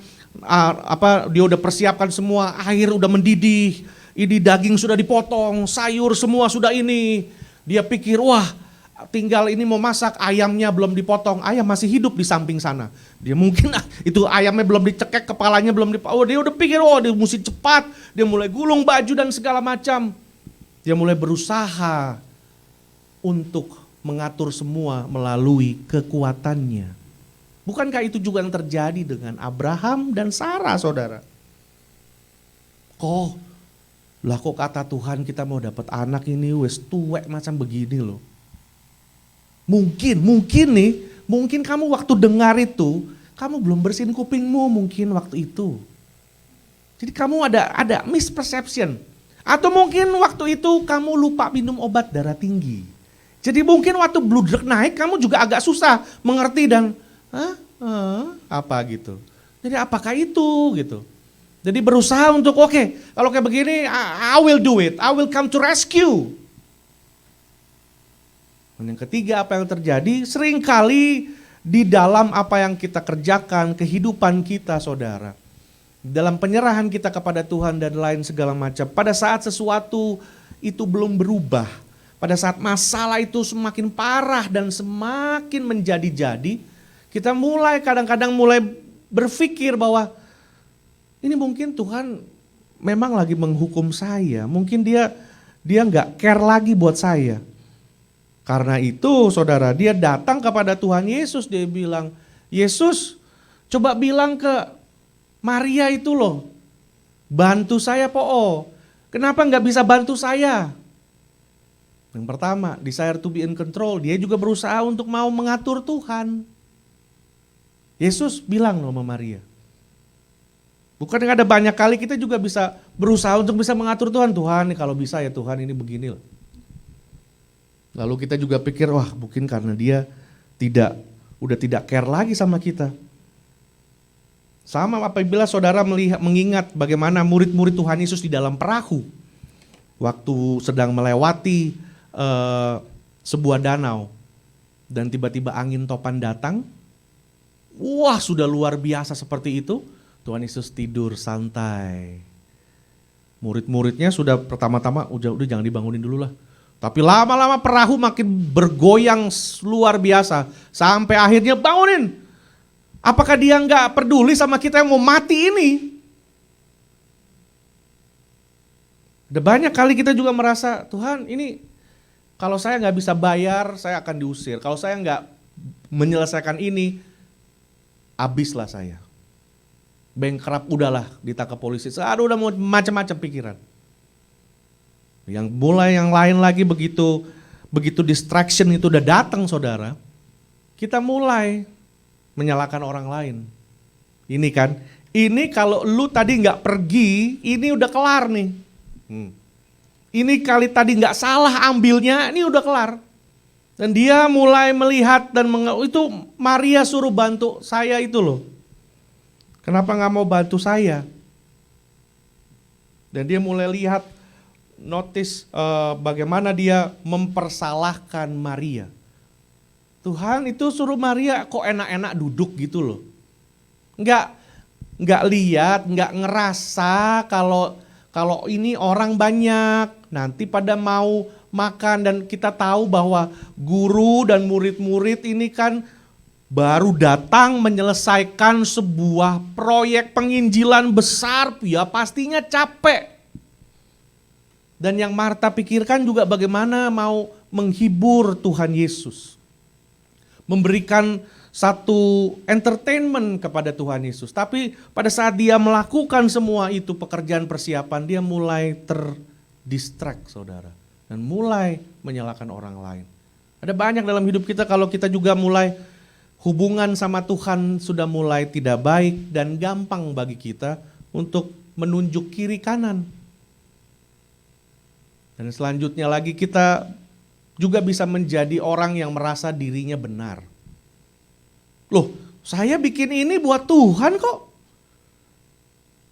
dia udah persiapkan semua, air udah mendidih, ini daging sudah dipotong, sayur semua sudah ini. Dia pikir, wah tinggal ini mau masak, ayamnya belum dipotong, ayam masih hidup di samping sana. Dia mungkin itu ayamnya belum dicekek, kepalanya belum dia udah pikir, dia mesti cepat. Dia mulai gulung baju dan segala macam. Dia mulai berusaha untuk mengatur semua melalui kekuatannya. Bukankah itu juga yang terjadi dengan Abraham dan Sarah, saudara? Kok kata Tuhan kita mau dapat anak ini wes tuwek macam begini loh. Mungkin kamu waktu dengar itu, kamu belum bersihin kupingmu mungkin waktu itu. Jadi kamu ada misperception. Atau mungkin waktu itu kamu lupa minum obat darah tinggi. Jadi mungkin waktu blood drug naik kamu juga agak susah mengerti dan apa gitu. Jadi apakah itu gitu. Jadi berusaha untuk oke, kalau kayak begini I will do it. I will come to rescue. Dan yang ketiga apa yang terjadi? Seringkali di dalam apa yang kita kerjakan, kehidupan kita saudara. Dalam penyerahan kita kepada Tuhan dan lain segala macam. Pada saat sesuatu itu belum berubah. pada saat masalah itu semakin parah dan semakin menjadi-jadi, kita mulai kadang-kadang mulai berpikir bahwa ini mungkin Tuhan memang lagi menghukum saya. Mungkin dia nggak care lagi buat saya. Karena itu saudara, dia datang kepada Tuhan Yesus, dia bilang, Yesus coba bilang ke Maria itu loh, bantu saya po. Kenapa nggak bisa bantu saya? Yang pertama, desire to be in control. Dia juga berusaha untuk mau mengatur Tuhan. Yesus bilang sama Maria. Bukan ada banyak kali kita juga bisa berusaha untuk bisa mengatur Tuhan. Tuhan kalau bisa ya Tuhan ini begini loh. Lalu kita juga pikir wah mungkin karena dia udah tidak care lagi sama kita. Sama apabila saudara mengingat bagaimana murid-murid Tuhan Yesus di dalam perahu. Waktu sedang melewati sebuah danau. Dan tiba-tiba angin topan datang. Wah sudah luar biasa seperti itu. Tuhan Yesus tidur santai. Murid-muridnya sudah pertama-tama udah jangan dibangunin dulu lah. Tapi lama-lama perahu makin bergoyang luar biasa. Sampai akhirnya bangunin. Apakah dia nggak peduli sama kita yang mau mati ini? Ada banyak kali kita juga merasa, Tuhan ini kalau saya nggak bisa bayar, saya akan diusir. Kalau saya nggak menyelesaikan ini, habislah saya. Bankrupt udahlah ditangkap polisi. Aduh udah mau macam-macam pikiran. Yang mulai yang lain lagi begitu distraction itu udah datang saudara. Kita mulai menyalahkan orang lain. Ini kan, ini kalau lu tadi nggak pergi, ini udah kelar nih. Ini kali tadi nggak salah ambilnya, ini udah kelar. Dan dia mulai melihat dan itu Maria suruh bantu saya itu loh. Kenapa nggak mau bantu saya? Dan dia mulai lihat, notice bagaimana dia mempersalahkan Maria. Tuhan itu suruh Maria kok enak-enak duduk gitu loh. Nggak lihat, nggak ngerasa kalau ini orang banyak, nanti pada mau makan dan kita tahu bahwa guru dan murid-murid ini kan baru datang menyelesaikan sebuah proyek penginjilan besar, ya pastinya capek. Dan yang Marta pikirkan juga bagaimana mau menghibur Tuhan Yesus. Memberikan satu entertainment kepada Tuhan Yesus. Tapi pada saat dia melakukan semua itu pekerjaan persiapan, dia mulai terdistract saudara. Dan mulai menyalahkan orang lain. Ada banyak dalam hidup kita kalau kita juga mulai hubungan sama Tuhan sudah mulai tidak baik dan gampang bagi kita untuk menunjuk kiri kanan. Dan selanjutnya lagi kita juga bisa menjadi orang yang merasa dirinya benar. Loh, saya bikin ini buat Tuhan kok.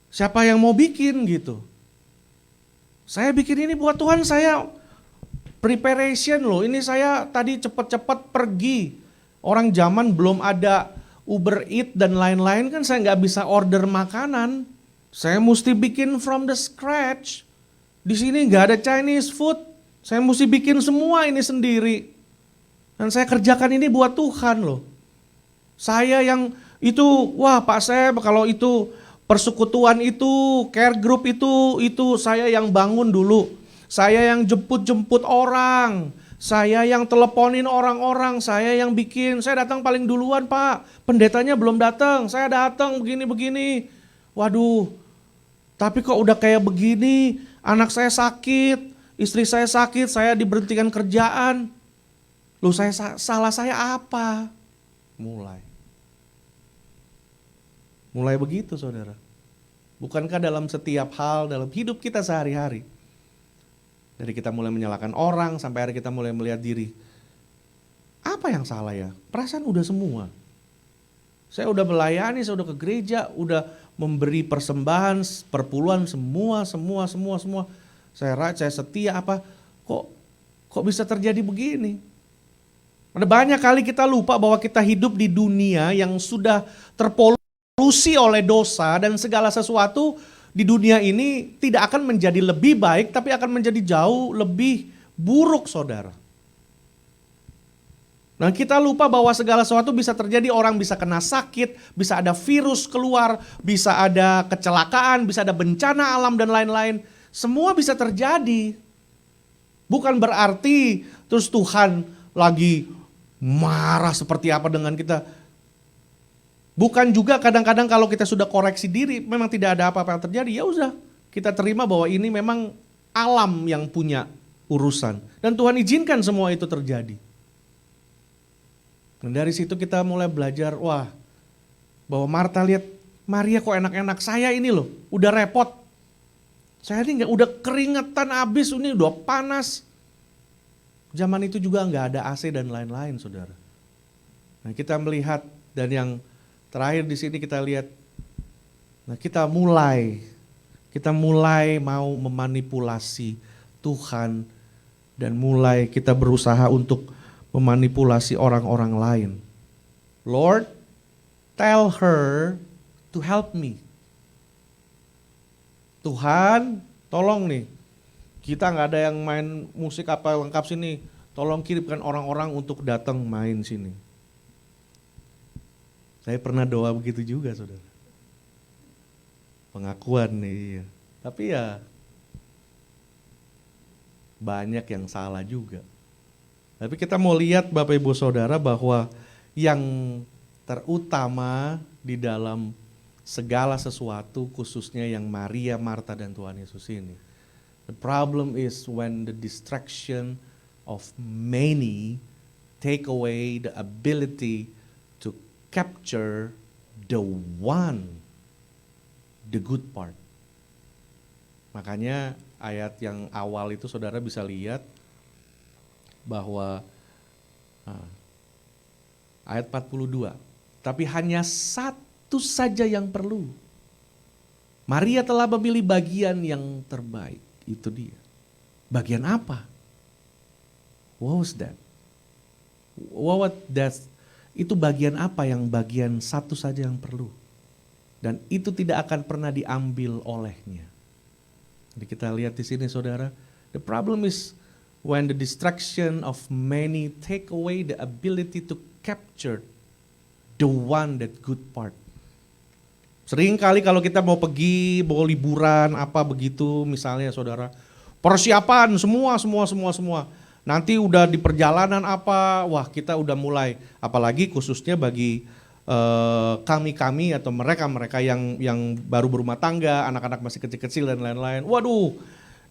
Siapa yang mau bikin gitu? Saya bikin ini buat Tuhan, saya preparation loh. Ini saya tadi cepat-cepat pergi. Orang zaman belum ada Uber Eats dan lain-lain kan saya nggak bisa order makanan. Saya mesti bikin from the scratch. Di sini nggak ada Chinese food. Saya mesti bikin semua ini sendiri. Dan saya kerjakan ini buat Tuhan loh. Saya yang itu, wah Pak Seb kalau itu persekutuan itu, care group itu saya yang bangun dulu. Saya yang jemput-jemput orang. Saya yang teleponin orang-orang, saya yang bikin. Saya datang paling duluan Pak, pendetanya belum datang. Saya datang begini-begini. Waduh, tapi kok udah kayak begini, anak saya sakit. Istri saya sakit, saya diberhentikan kerjaan. Loh salah saya apa? Mulai begitu saudara. Bukankah dalam setiap hal dalam hidup kita sehari-hari. Dari kita mulai menyalahkan orang sampai hari kita mulai melihat diri. Apa yang salah ya? Perasaan udah semua. Saya udah melayani, saya udah ke gereja, udah memberi persembahan, perpuluhan semua. Saya setia apa, kok bisa terjadi begini? Ada banyak kali kita lupa bahwa kita hidup di dunia yang sudah terpolusi oleh dosa dan segala sesuatu di dunia ini tidak akan menjadi lebih baik tapi akan menjadi jauh lebih buruk saudara. Nah kita lupa bahwa segala sesuatu bisa terjadi, orang bisa kena sakit, bisa ada virus keluar, bisa ada kecelakaan, bisa ada bencana alam dan lain-lain. Semua bisa terjadi. Bukan berarti terus Tuhan lagi marah seperti apa dengan kita. Bukan juga kadang-kadang kalau kita sudah koreksi diri, memang tidak ada apa-apa yang terjadi, ya udah kita terima bahwa ini memang alam yang punya urusan. Dan Tuhan izinkan semua itu terjadi. Dan dari situ kita mulai belajar, wah bahwa Marta lihat, Maria kok enak-enak, saya ini loh udah repot. Saya ini udah keringetan habis, ini udah panas. Zaman itu juga nggak ada AC dan lain-lain saudara. Nah kita melihat dan yang terakhir di sini kita lihat, nah kita mulai mau memanipulasi Tuhan dan mulai kita berusaha untuk memanipulasi orang-orang lain. Lord, tell her to help me. Tuhan, tolong nih, kita nggak ada yang main musik apa lengkap sini, tolong kirimkan orang-orang untuk datang main sini. Saya pernah doa begitu juga saudara. Pengakuan nih, iya. Tapi ya banyak yang salah juga. Tapi kita mau lihat Bapak Ibu Saudara bahwa yang terutama di dalam segala sesuatu khususnya yang Maria, Marta dan Tuhan Yesus ini. The problem is when the distraction of many take away the ability to capture the one, the good part. Makanya ayat yang awal itu saudara bisa lihat bahwa ayat 42, tapi hanya satu saja yang perlu. Maria telah memilih bagian yang terbaik, itu dia. Bagian apa? What was that? Itu bagian apa yang bagian satu saja yang perlu. Dan itu tidak akan pernah diambil olehnya. Jadi kita lihat di sini saudara, the problem is when the distraction of many take away the ability to capture the one that good part. Sering kali kalau kita mau pergi, mau liburan apa begitu misalnya saudara, persiapan semua. Nanti udah di perjalanan apa, wah kita udah mulai, apalagi khususnya bagi kami atau mereka yang baru berumah tangga, anak-anak masih kecil-kecil dan lain-lain. Waduh,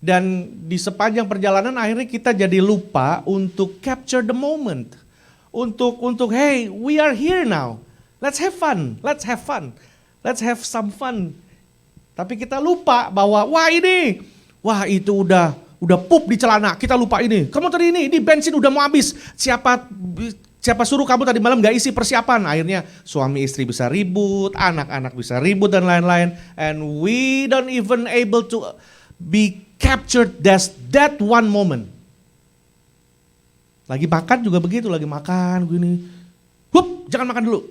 dan di sepanjang perjalanan akhirnya kita jadi lupa untuk capture the moment. Untuk hey, we are here now. Let's have fun. Let's have some fun. Tapi kita lupa bahwa wah itu udah pup di celana, kita lupa ini. Kamu tadi ini bensin udah mau habis. Siapa suruh kamu tadi malam gak isi persiapan? Akhirnya suami istri bisa ribut, anak-anak bisa ribut dan lain-lain. And we don't even able to be captured that one moment. Lagi makan juga begitu, lagi makan gini. Jangan makan dulu.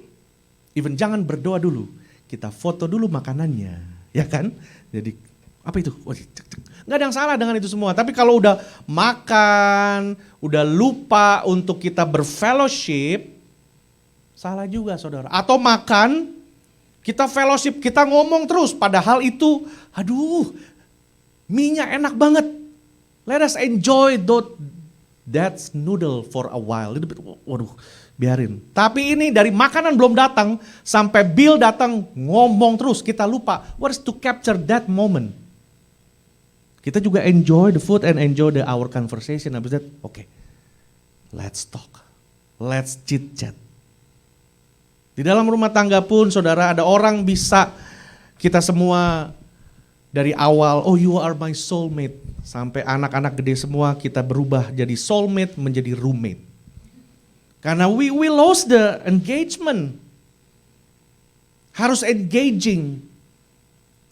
Even jangan berdoa dulu. Kita foto dulu makanannya, ya kan? Jadi apa itu? Nggak ada yang salah dengan itu semua. Tapi kalau udah makan, udah lupa untuk kita berfellowship, salah juga saudara. Atau makan, kita fellowship, kita ngomong terus. Padahal itu, mie-nya enak banget. Let us enjoy that noodle for a while. Waduh, biarin. Tapi ini dari makanan belum datang, sampai bill datang, ngomong terus. Kita lupa, what is to capture that moment. Kita juga enjoy the food and enjoy our conversation. Habis that, okay, let's talk, let's chit chat. Di dalam rumah tangga pun saudara ada orang bisa kita semua dari awal, oh you are my soulmate. Sampai anak-anak gede semua kita berubah jadi soulmate menjadi roommate. Karena we lost the engagement. Harus engaging.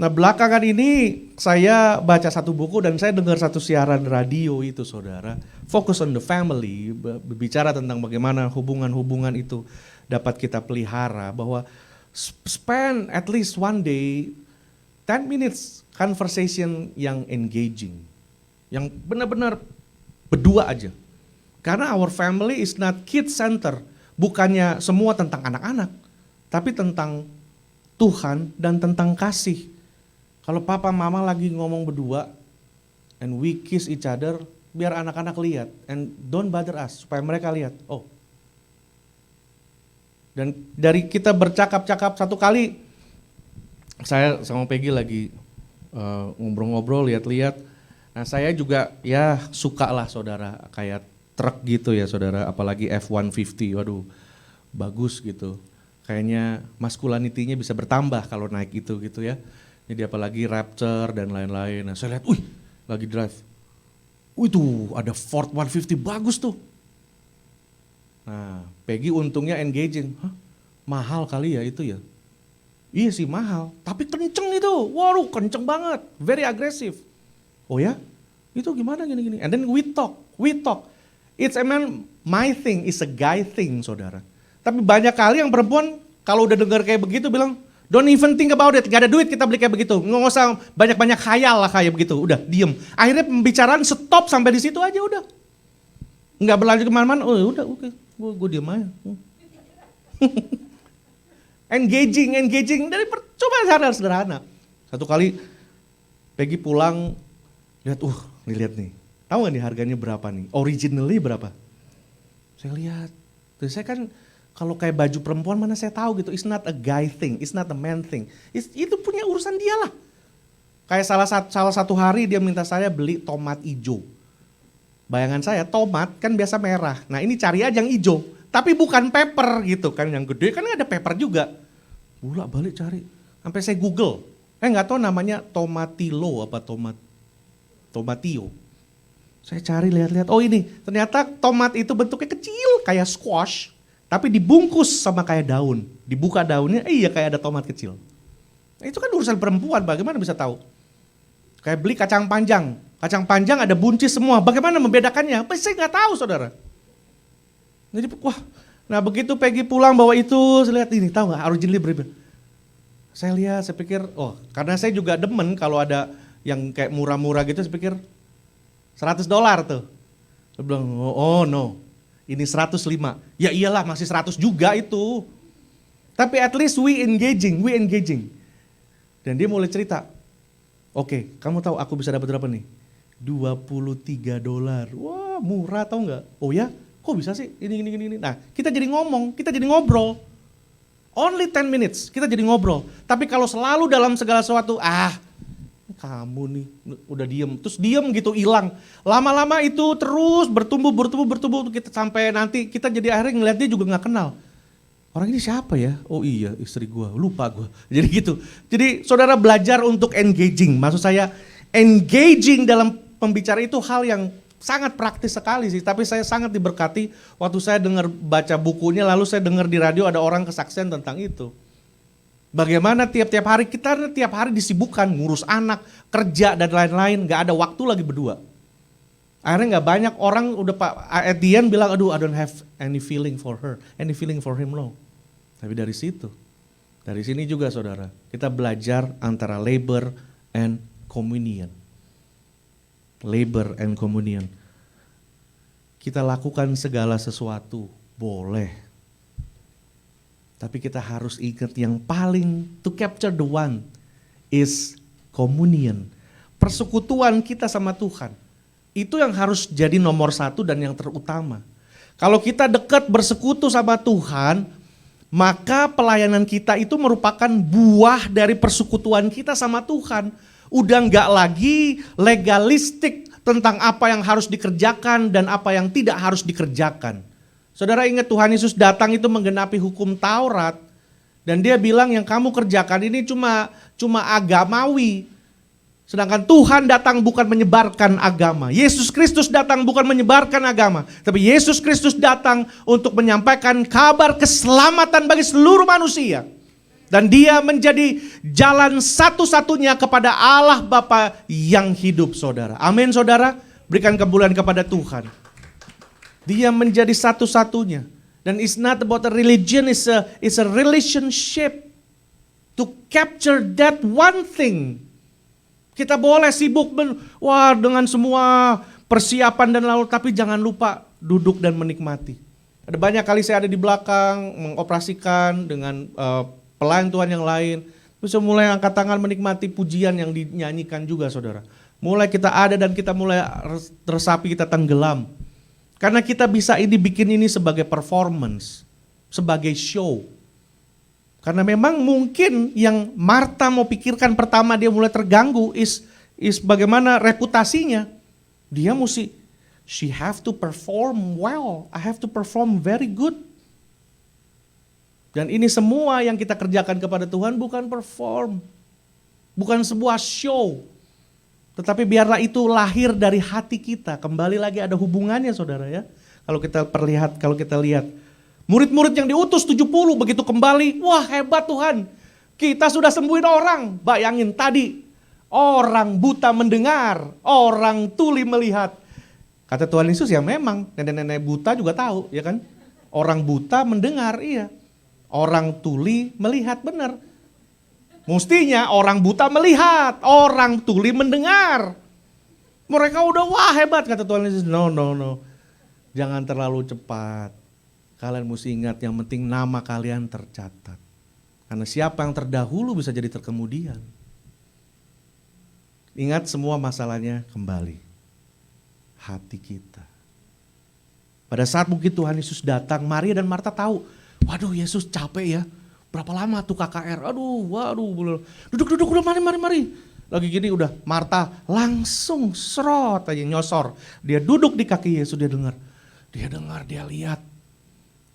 Nah belakangan ini saya baca satu buku dan saya dengar satu siaran radio itu saudara. Focus on the family, berbicara tentang bagaimana hubungan-hubungan itu dapat kita pelihara. Bahwa spend at least one day 10 minutes conversation yang engaging. Yang benar-benar berdua aja. Karena our family is not kid center. Bukannya semua tentang anak-anak, tapi tentang Tuhan dan tentang kasih. Kalau papa mama lagi ngomong berdua, and we kiss each other, biar anak-anak lihat. And don't bother us, supaya mereka lihat. Oh. Dan dari kita bercakap-cakap satu kali, saya sama Peggy lagi ngobrol-ngobrol, lihat-lihat. Nah saya juga ya suka lah saudara, kayak truk gitu ya saudara, apalagi F-150, waduh bagus gitu. Kayaknya masculinity-nya bisa bertambah kalau naik itu gitu ya. Jadi apalagi Raptor dan lain-lain. Nah saya lihat, lagi drive. Tuh ada Ford 150 bagus tuh. Nah Peggy untungnya engaging. Hah, mahal kali ya itu ya? Iya sih mahal, tapi kenceng itu. Waduh kenceng banget, very agresif. Oh ya? Itu gimana gini-gini? And then we talk. It's my thing is a guy thing saudara. Tapi banyak kali yang perempuan kalau udah dengar kayak begitu bilang, don't even think about it, gak ada duit kita beli kayak begitu. Nggak usah banyak-banyak khayal lah kayak begitu, udah diem. Akhirnya pembicaraan stop sampai di situ aja udah. Nggak berlanjut kemana-mana, udah oke, gue diem aja. engaging, dari coba hal sederhana. Satu kali Peggy pulang, lihat nih, tahu gak nih harganya berapa nih, originally berapa? Saya lihat, terus saya kan kalau kayak baju perempuan mana saya tahu gitu, it's not a guy thing, it's not a man thing, itu punya urusan dia lah. Kayak salah satu hari dia minta saya beli tomat hijau. Bayangan saya tomat kan biasa merah, nah ini cari aja yang hijau, tapi bukan pepper gitu kan, yang gede kan ada pepper juga. Bolak balik cari, sampai saya Google, nggak tahu namanya tomatilo apa tomatio. Saya cari lihat-lihat, ini ternyata tomat itu bentuknya kecil kayak squash, tapi dibungkus sama kayak daun. Dibuka daunnya, kayak ada tomat kecil. Nah, itu kan urusan perempuan, bagaimana bisa tahu? Kayak beli kacang panjang ada buncis semua, bagaimana membedakannya? Saya nggak tahu saudara. Jadi nah begitu Peggy pulang bawa itu, saya lihat ini, tahu nggak originally berapa? Saya lihat, saya pikir, karena saya juga demen kalau ada yang kayak murah-murah gitu, saya pikir $100 tuh. Saya bilang, no, ini 105. Ya iyalah masih 100 juga itu. Tapi at least we engaging. Dan dia mulai cerita, oke, kamu tahu aku bisa dapat berapa nih? $23. Wah murah tau nggak? Oh ya, kok bisa sih ini. Nah kita jadi ngomong, kita jadi ngobrol. Only 10 minutes, kita jadi ngobrol. Tapi kalau selalu dalam segala sesuatu, kamu nih udah diem, terus diem gitu hilang. Lama-lama itu terus bertumbuh, kita sampai nanti kita jadi akhirnya ngeliat dia juga nggak kenal. Orang ini siapa ya? Oh iya istri gua, lupa gua. Jadi gitu. Jadi saudara belajar untuk engaging. Maksud saya engaging dalam pembicara itu hal yang sangat praktis sekali sih. Tapi saya sangat diberkati waktu saya dengar baca bukunya, lalu saya dengar di radio ada orang kesaksian tentang itu. Bagaimana tiap-tiap hari kita tiap hari disibukkan ngurus anak, kerja dan lain-lain, nggak ada waktu lagi berdua. Akhirnya nggak banyak orang udah at the end bilang, I don't have any feeling for her, any feeling for him no. Tapi dari sini juga saudara, kita belajar antara labor and communion. Labor and communion. Kita lakukan segala sesuatu, boleh. Tapi kita harus ingat yang paling to capture the one is communion. Persekutuan kita sama Tuhan. Itu yang harus jadi nomor satu dan yang terutama. Kalau kita dekat bersekutu sama Tuhan, maka pelayanan kita itu merupakan buah dari persekutuan kita sama Tuhan. Udah nggak lagi legalistik tentang apa yang harus dikerjakan dan apa yang tidak harus dikerjakan. Saudara ingat Tuhan Yesus datang itu menggenapi hukum Taurat. Dan dia bilang yang kamu kerjakan ini cuma agamawi. Sedangkan Tuhan datang bukan menyebarkan agama. Yesus Kristus datang bukan menyebarkan agama. Tapi Yesus Kristus datang untuk menyampaikan kabar keselamatan bagi seluruh manusia. Dan dia menjadi jalan satu-satunya kepada Allah Bapa yang hidup saudara. Amin saudara. Berikan kemuliaan kepada Tuhan. Dia menjadi satu-satunya. Dan it's not about a religion, it's a relationship. To capture that one thing. Kita boleh sibuk dengan semua persiapan dan lalu, tapi jangan lupa duduk dan menikmati. Ada banyak kali saya ada di belakang mengoperasikan dengan pelayan Tuhan yang lain. Terus mulai angkat tangan menikmati pujian yang dinyanyikan juga saudara. Mulai kita ada dan kita mulai resapi, kita tenggelam. Karena kita bisa bikin ini sebagai performance, sebagai show. Karena memang mungkin yang Marta mau pikirkan pertama dia mulai terganggu is bagaimana reputasinya. Dia mesti, she have to perform well, I have to perform very good. Dan ini semua yang kita kerjakan kepada Tuhan bukan perform, bukan sebuah show. Tetapi biarlah itu lahir dari hati kita. Kembali lagi ada hubungannya saudara ya. Kalau kita lihat. Murid-murid yang diutus 70 begitu kembali. Wah hebat Tuhan. Kita sudah sembuhin orang. Bayangin tadi. Orang buta mendengar. Orang tuli melihat. Kata Tuhan Yesus ya memang. Nenek-nenek buta juga tahu ya kan. Orang buta mendengar iya. Orang tuli melihat benar. Mestinya orang buta melihat, orang tuli mendengar. Mereka udah wah hebat kata Tuhan Yesus. No. Jangan terlalu cepat. Kalian mesti ingat yang penting nama kalian tercatat. Karena siapa yang terdahulu bisa jadi terkemudian. Ingat semua masalahnya kembali. Hati kita. Pada saat mungkin Tuhan Yesus datang, Maria dan Marta tahu. Waduh Yesus capek ya. Berapa lama tuh KKR? Waduh. Duduk udah mari. Lagi gini udah Marta langsung serot aja nyosor. Dia duduk di kaki Yesus, dia dengar, dia lihat.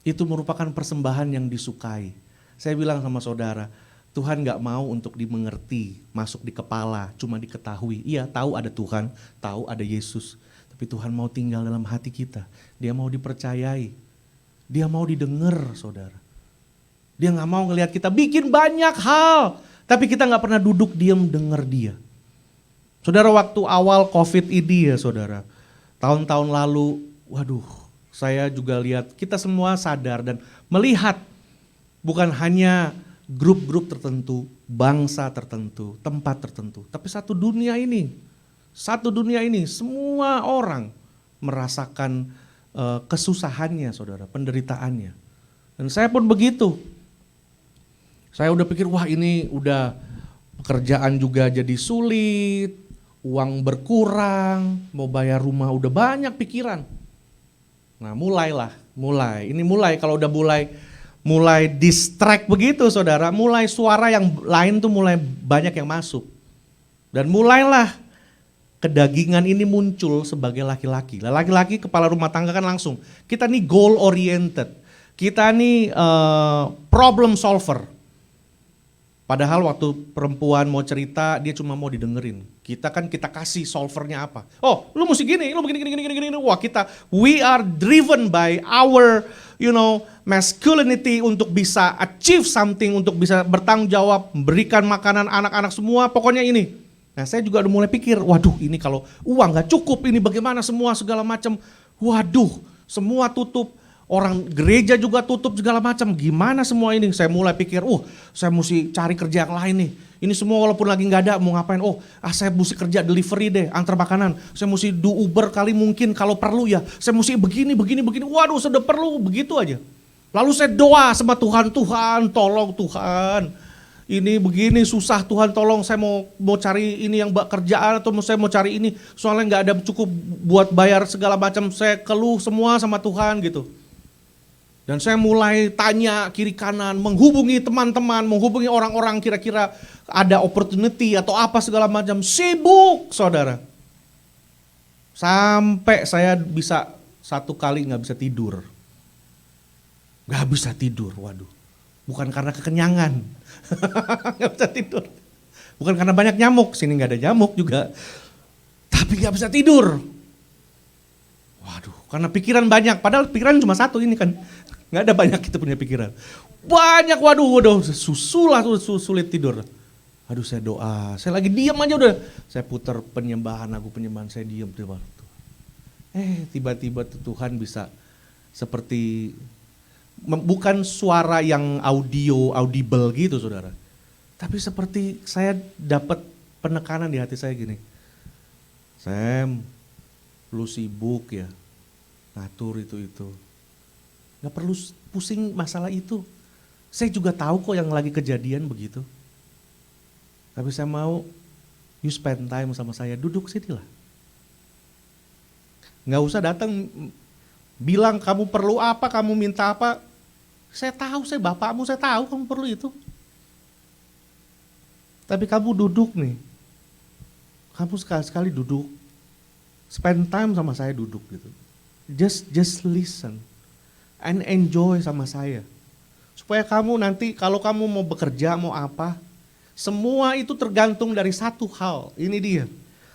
Itu merupakan persembahan yang disukai. Saya bilang sama saudara, Tuhan gak mau untuk dimengerti, masuk di kepala, cuma diketahui. Iya tahu ada Tuhan, tahu ada Yesus. Tapi Tuhan mau tinggal dalam hati kita. Dia mau dipercayai. Dia mau didengar saudara. Dia gak mau ngelihat kita bikin banyak hal. Tapi kita gak pernah duduk diam dengar dia. Saudara waktu awal COVID ini ya saudara. Tahun-tahun lalu, waduh saya juga lihat kita semua sadar dan melihat. Bukan hanya grup-grup tertentu, bangsa tertentu, tempat tertentu. Tapi satu dunia ini semua orang merasakan kesusahannya saudara, penderitaannya. Dan saya pun begitu. Saya udah pikir wah ini udah pekerjaan juga jadi sulit, uang berkurang, mau bayar rumah udah banyak pikiran. Nah mulai kalau udah mulai distract begitu saudara, mulai suara yang lain tuh mulai banyak yang masuk. Dan mulailah kedagingan ini muncul sebagai laki-laki. Laki-laki kepala rumah tangga kan langsung, kita nih goal oriented, kita nih problem solver. Padahal waktu perempuan mau cerita dia cuma mau didengerin. Kita kasih solvernya apa? Oh, lu mesti gini, lu begini. Wah we are driven by our masculinity untuk bisa achieve something, untuk bisa bertanggung jawab, memberikan makanan anak-anak semua, pokoknya ini. Nah saya juga udah mulai pikir, waduh ini kalau uang gak cukup ini bagaimana semua segala macam. Waduh semua tutup. Orang gereja juga tutup segala macam, gimana semua ini? Saya mulai pikir, saya mesti cari kerja yang lain nih. Ini semua walaupun lagi nggak ada, mau ngapain? Saya mesti kerja delivery deh, antar makanan. Saya mesti do Uber kali mungkin kalau perlu ya. Saya mesti begini. Waduh, sudah perlu begitu aja. Lalu saya doa sama Tuhan, tolong Tuhan. Ini begini susah Tuhan, tolong saya mau cari ini yang kerjaan atau saya mau cari ini. Soalnya nggak ada cukup buat bayar segala macam. Saya keluh semua sama Tuhan gitu. Dan saya mulai tanya kiri kanan, menghubungi teman-teman, menghubungi orang-orang kira-kira ada opportunity atau apa segala macam. Sibuk saudara. Sampai saya bisa satu kali gak bisa tidur. Gak bisa tidur, waduh. Bukan karena kekenyangan. Gak bisa tidur. Bukan karena banyak nyamuk, sini gak ada nyamuk juga. Tapi gak bisa tidur. Waduh, karena pikiran banyak. Padahal pikiran cuma satu ini kan. Gak ada banyak kita punya pikiran. Banyak, waduh, sulit tidur. Aduh saya doa, saya lagi diam aja udah. Saya putar penyembahan, saya diam. Tiba-tiba Tuhan bisa seperti, bukan suara yang audible gitu saudara. Tapi seperti saya dapat penekanan di hati saya gini. Sam, lu sibuk ya, ngatur itu. Gak perlu pusing masalah itu. Saya juga tahu kok yang lagi kejadian begitu. Tapi saya mau you spend time sama saya, duduk sini lah. Gak usah datang bilang kamu perlu apa, kamu minta apa. Saya tahu, saya bapakmu, saya tahu kamu perlu itu. Tapi kamu duduk nih, kamu sekali-sekali duduk, spend time sama saya duduk gitu. Just listen and enjoy sama saya. Supaya kamu nanti kalau kamu mau bekerja, mau apa, semua itu tergantung dari satu hal, ini dia.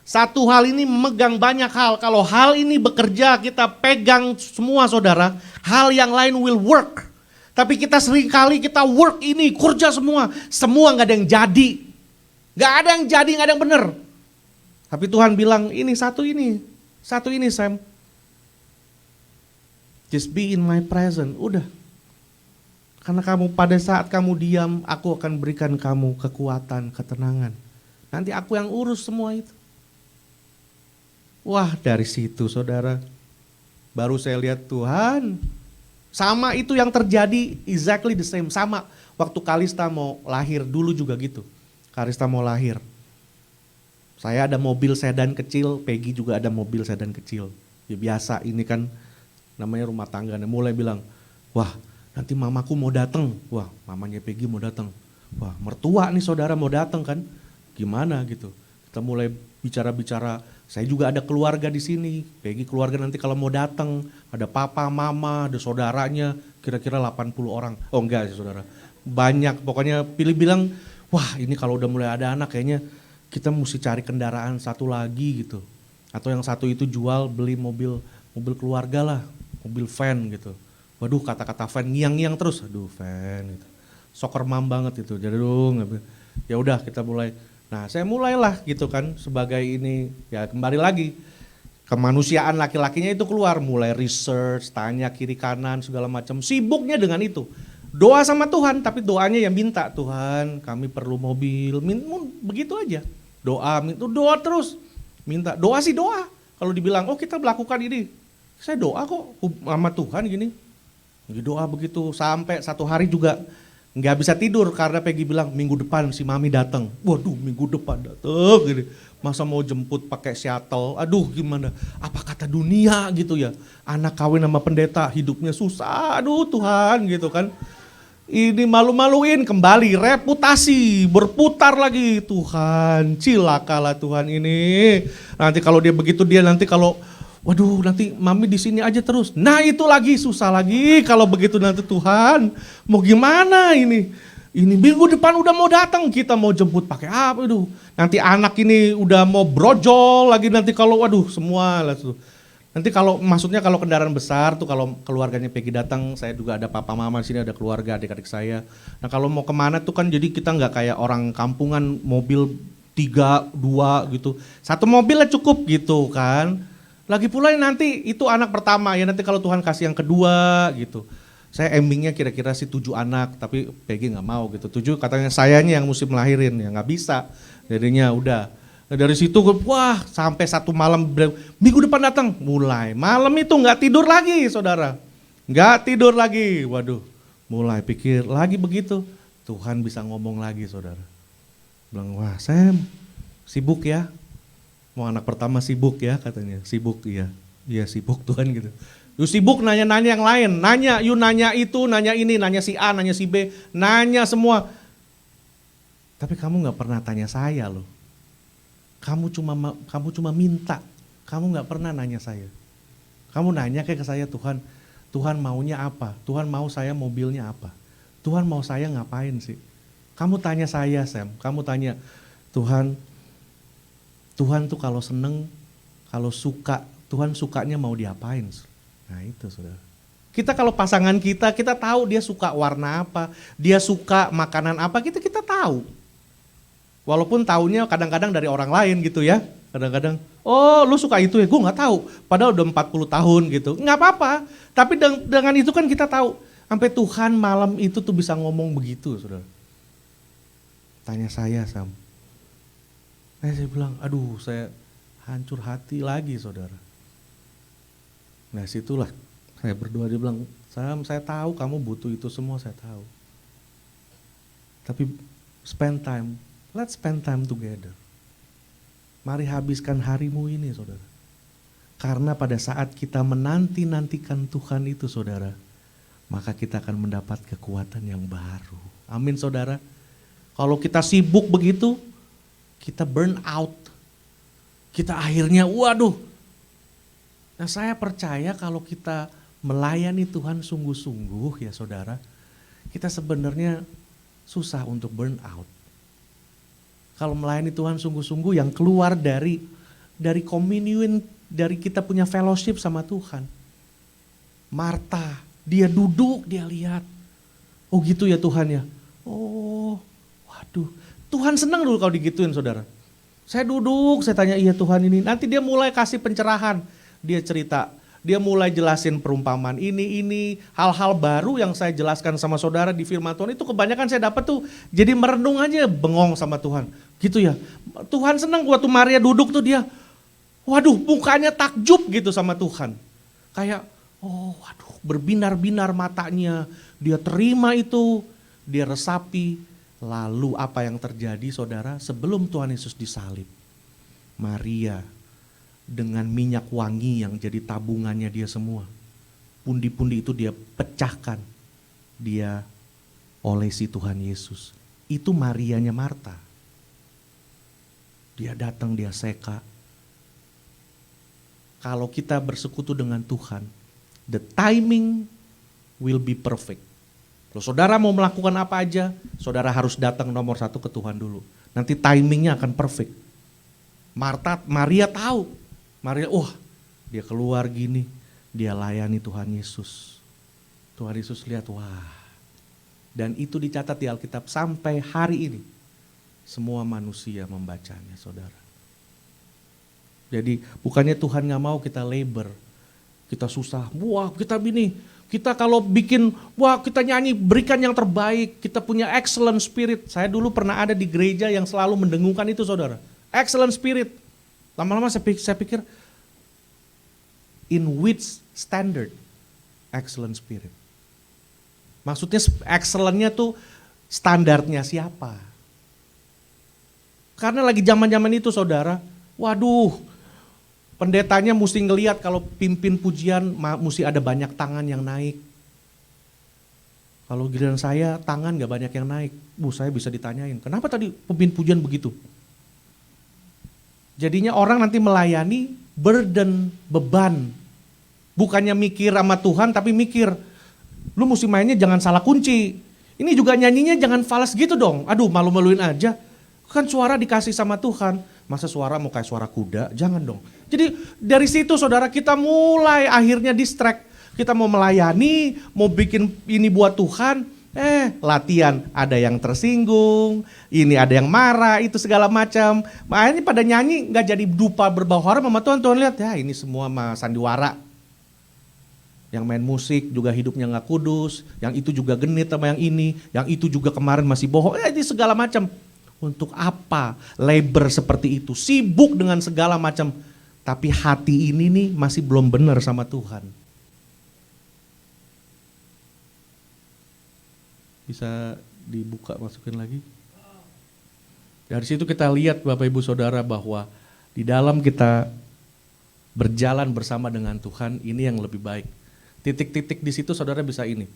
Satu hal ini memegang banyak hal, kalau hal ini bekerja kita pegang semua saudara, hal yang lain will work. Tapi kita seringkali kita work ini, kerja semua gak ada yang jadi. Gak ada yang jadi, gak ada yang benar. Tapi Tuhan bilang satu ini Sam. Just be in my presence, udah. Karena pada saat kamu diam, aku akan berikan kamu kekuatan, ketenangan. Nanti aku yang urus semua itu. Wah, dari situ saudara, baru saya lihat Tuhan. Sama itu yang terjadi, exactly the same. Sama waktu Kalista mau lahir, dulu juga gitu. Kalista mau lahir. Saya ada mobil sedan kecil, Peggy juga ada mobil sedan kecil. Ya biasa, ini kan namanya rumah tangga. Mulai bilang, wah nanti mamaku mau datang. Wah mamanya Peggy mau datang. Wah mertua nih saudara mau datang kan. Gimana gitu. Kita mulai bicara-bicara, saya juga ada keluarga di sini. Peggy keluarga nanti kalau mau datang, ada papa, mama, ada saudaranya, kira-kira 80 orang. Oh enggak sih saudara, banyak. Pokoknya pilih bilang, wah ini kalau udah mulai ada anak kayaknya kita mesti cari kendaraan satu lagi gitu. Atau yang satu itu jual, beli mobil keluarga lah, mobil van gitu. Waduh kata-kata van ngiang-ngiang terus, aduh van gitu. Soccer mom banget itu, jadi ya udah kita mulai. Nah saya mulailah gitu kan sebagai ini, ya kembali lagi kemanusiaan laki-lakinya itu keluar, mulai research, tanya kiri kanan segala macam, sibuknya dengan itu. Doa sama Tuhan, tapi doanya yang minta, Tuhan kami perlu mobil, begitu aja. Doa terus, minta, doa sih doa. Kalau dibilang, oh kita melakukan ini, saya doa kok sama Tuhan gini. Doa begitu, sampai satu hari juga nggak bisa tidur karena Peggy bilang minggu depan si Mami datang. Waduh minggu depan datang gini. Masa mau jemput pakai shuttle, aduh gimana, apa kata dunia gitu ya. Anak kawin sama pendeta hidupnya susah, aduh Tuhan gitu kan. Ini malu-maluin kembali, reputasi berputar lagi. Tuhan cilakalah Tuhan ini. Nanti kalau dia begitu dia nanti kalau waduh nanti Mami di sini aja terus. Nah itu lagi susah lagi kalau begitu nanti Tuhan. Mau gimana ini? Ini minggu depan udah mau datang, kita mau jemput pakai apa? Aduh, nanti anak ini udah mau brojol lagi nanti kalau waduh semua lah tuh. Nanti kalau maksudnya kalau kendaraan besar tuh kalau keluarganya Peggy datang, saya juga ada papa mama di sini, ada keluarga adik-adik saya. Nah kalau mau kemana tuh kan jadi kita nggak kayak orang kampungan mobil 3, 2 gitu. Satu mobil lah cukup gitu kan. Lagi pula nanti itu anak pertama ya nanti kalau Tuhan kasih yang kedua gitu. Saya aimingnya kira-kira sih 7 anak tapi Peggy nggak mau gitu. 7 katanya sayanya yang mesti melahirin ya nggak bisa. Jadinya udah. Nah, dari situ wah sampai satu malam minggu depan datang mulai malam itu nggak tidur lagi saudara. Nggak tidur lagi. Waduh mulai pikir lagi begitu. Tuhan bisa ngomong lagi saudara. Bilang wah Sam sibuk ya. Mau anak pertama sibuk ya katanya, sibuk iya sibuk Tuhan gitu. Lu sibuk nanya-nanya yang lain, nanya itu, nanya ini, nanya si A, nanya si B, nanya semua. Tapi kamu nggak pernah tanya saya loh. Kamu cuma minta, kamu nggak pernah nanya saya. Kamu nanya kayak ke saya Tuhan maunya apa? Tuhan mau saya mobilnya apa? Tuhan mau saya ngapain sih? Kamu tanya saya Sam, kamu tanya Tuhan tuh kalau seneng, kalau suka, Tuhan sukanya mau diapain? Nah itu saudara. Kita kalau pasangan kita tahu dia suka warna apa, dia suka makanan apa, kita tahu. Walaupun taunya kadang-kadang dari orang lain gitu ya. Kadang-kadang, oh lu suka itu ya, gue gak tahu. Padahal udah 40 tahun gitu, gak apa-apa. Tapi dengan itu kan kita tahu. Sampai Tuhan malam itu tuh bisa ngomong begitu saudara. Tanya saya Sam. Saya bilang, aduh saya hancur hati lagi saudara. Nah situlah saya berdoa, dia bilang, Sam, saya tahu kamu butuh itu semua, saya tahu. Tapi spend time, let's spend time together. Mari habiskan harimu ini saudara. Karena pada saat kita menanti-nantikan Tuhan itu saudara, maka kita akan mendapat kekuatan yang baru. Amin saudara. Kalau kita sibuk begitu, kita burn out. Kita akhirnya waduh. Nah saya percaya kalau kita melayani Tuhan sungguh-sungguh ya saudara, kita sebenarnya susah untuk burn out. Kalau melayani Tuhan sungguh-sungguh yang keluar dari communion, dari kita punya fellowship sama Tuhan. Marta, dia duduk, dia lihat. Oh gitu ya Tuhan ya. Oh, waduh. Tuhan senang dulu kalau digituin saudara. Saya duduk, saya tanya iya Tuhan ini. Nanti dia mulai kasih pencerahan. Dia cerita, dia mulai jelasin perumpamaan ini, hal-hal baru yang saya jelaskan sama saudara di firman Tuhan itu kebanyakan saya dapat tuh jadi merenung aja, bengong sama Tuhan. Gitu ya. Tuhan senang waktu Maria duduk tuh dia, waduh mukanya takjub gitu sama Tuhan. Kayak, oh waduh berbinar-binar matanya, dia terima itu, dia resapi. Lalu apa yang terjadi saudara sebelum Tuhan Yesus disalib? Maria dengan minyak wangi yang jadi tabungannya dia semua. Pundi-pundi itu dia pecahkan. Dia olesi Tuhan Yesus. Itu Marianya Marta. Dia datang, dia seka. Kalau kita bersekutu dengan Tuhan, the timing will be perfect. Kalau saudara mau melakukan apa aja, saudara harus datang nomor satu ke Tuhan dulu. Nanti timingnya akan perfect. Maria tahu. Maria, dia keluar gini, dia layani Tuhan Yesus. Tuhan Yesus lihat, wah. Dan itu dicatat di Alkitab sampai hari ini. Semua manusia membacanya, saudara. Jadi bukannya Tuhan gak mau kita labor, kita susah, wah kita gini, kita kalau bikin, wah kita nyanyi berikan yang terbaik, kita punya excellent spirit. Saya dulu pernah ada di gereja yang selalu mendengungkan itu saudara, excellent spirit. Lama-lama saya pikir, in which standard excellent spirit? Maksudnya excellent-nya tuh standarnya siapa? Karena lagi zaman-zaman itu saudara, waduh, pendetanya mesti ngelihat kalau pimpin pujian mesti ada banyak tangan yang naik. Kalau giliran saya tangan gak banyak yang naik. Saya bisa ditanyain, kenapa tadi pemimpin pujian begitu? Jadinya orang nanti melayani burden, beban. Bukannya mikir sama Tuhan tapi mikir, lu mesti mainnya jangan salah kunci. Ini juga nyanyinya jangan fals gitu dong. Aduh malu-maluin aja. Kan suara dikasih sama Tuhan. Masa suara mau kayak suara kuda? Jangan dong. Jadi dari situ saudara kita mulai akhirnya distract. Kita mau melayani, mau bikin ini buat Tuhan. Latihan ada yang tersinggung, ini ada yang marah, itu segala macam. Makanya pada nyanyi gak jadi dupa berbau harum sama Tuhan. Tuhan lihat ya ini semua mah sandiwara. Yang main musik juga hidupnya gak kudus. Yang itu juga genit sama yang ini. Yang itu juga kemarin masih bohong. Ini segala macam. Untuk apa labor seperti itu? Sibuk dengan segala macam. Tapi hati ini nih masih belum benar sama Tuhan. Bisa dibuka masukin lagi. Dari situ kita lihat Bapak Ibu Saudara bahwa di dalam kita berjalan bersama dengan Tuhan ini yang lebih baik. Titik-titik di situ saudara bisa ini.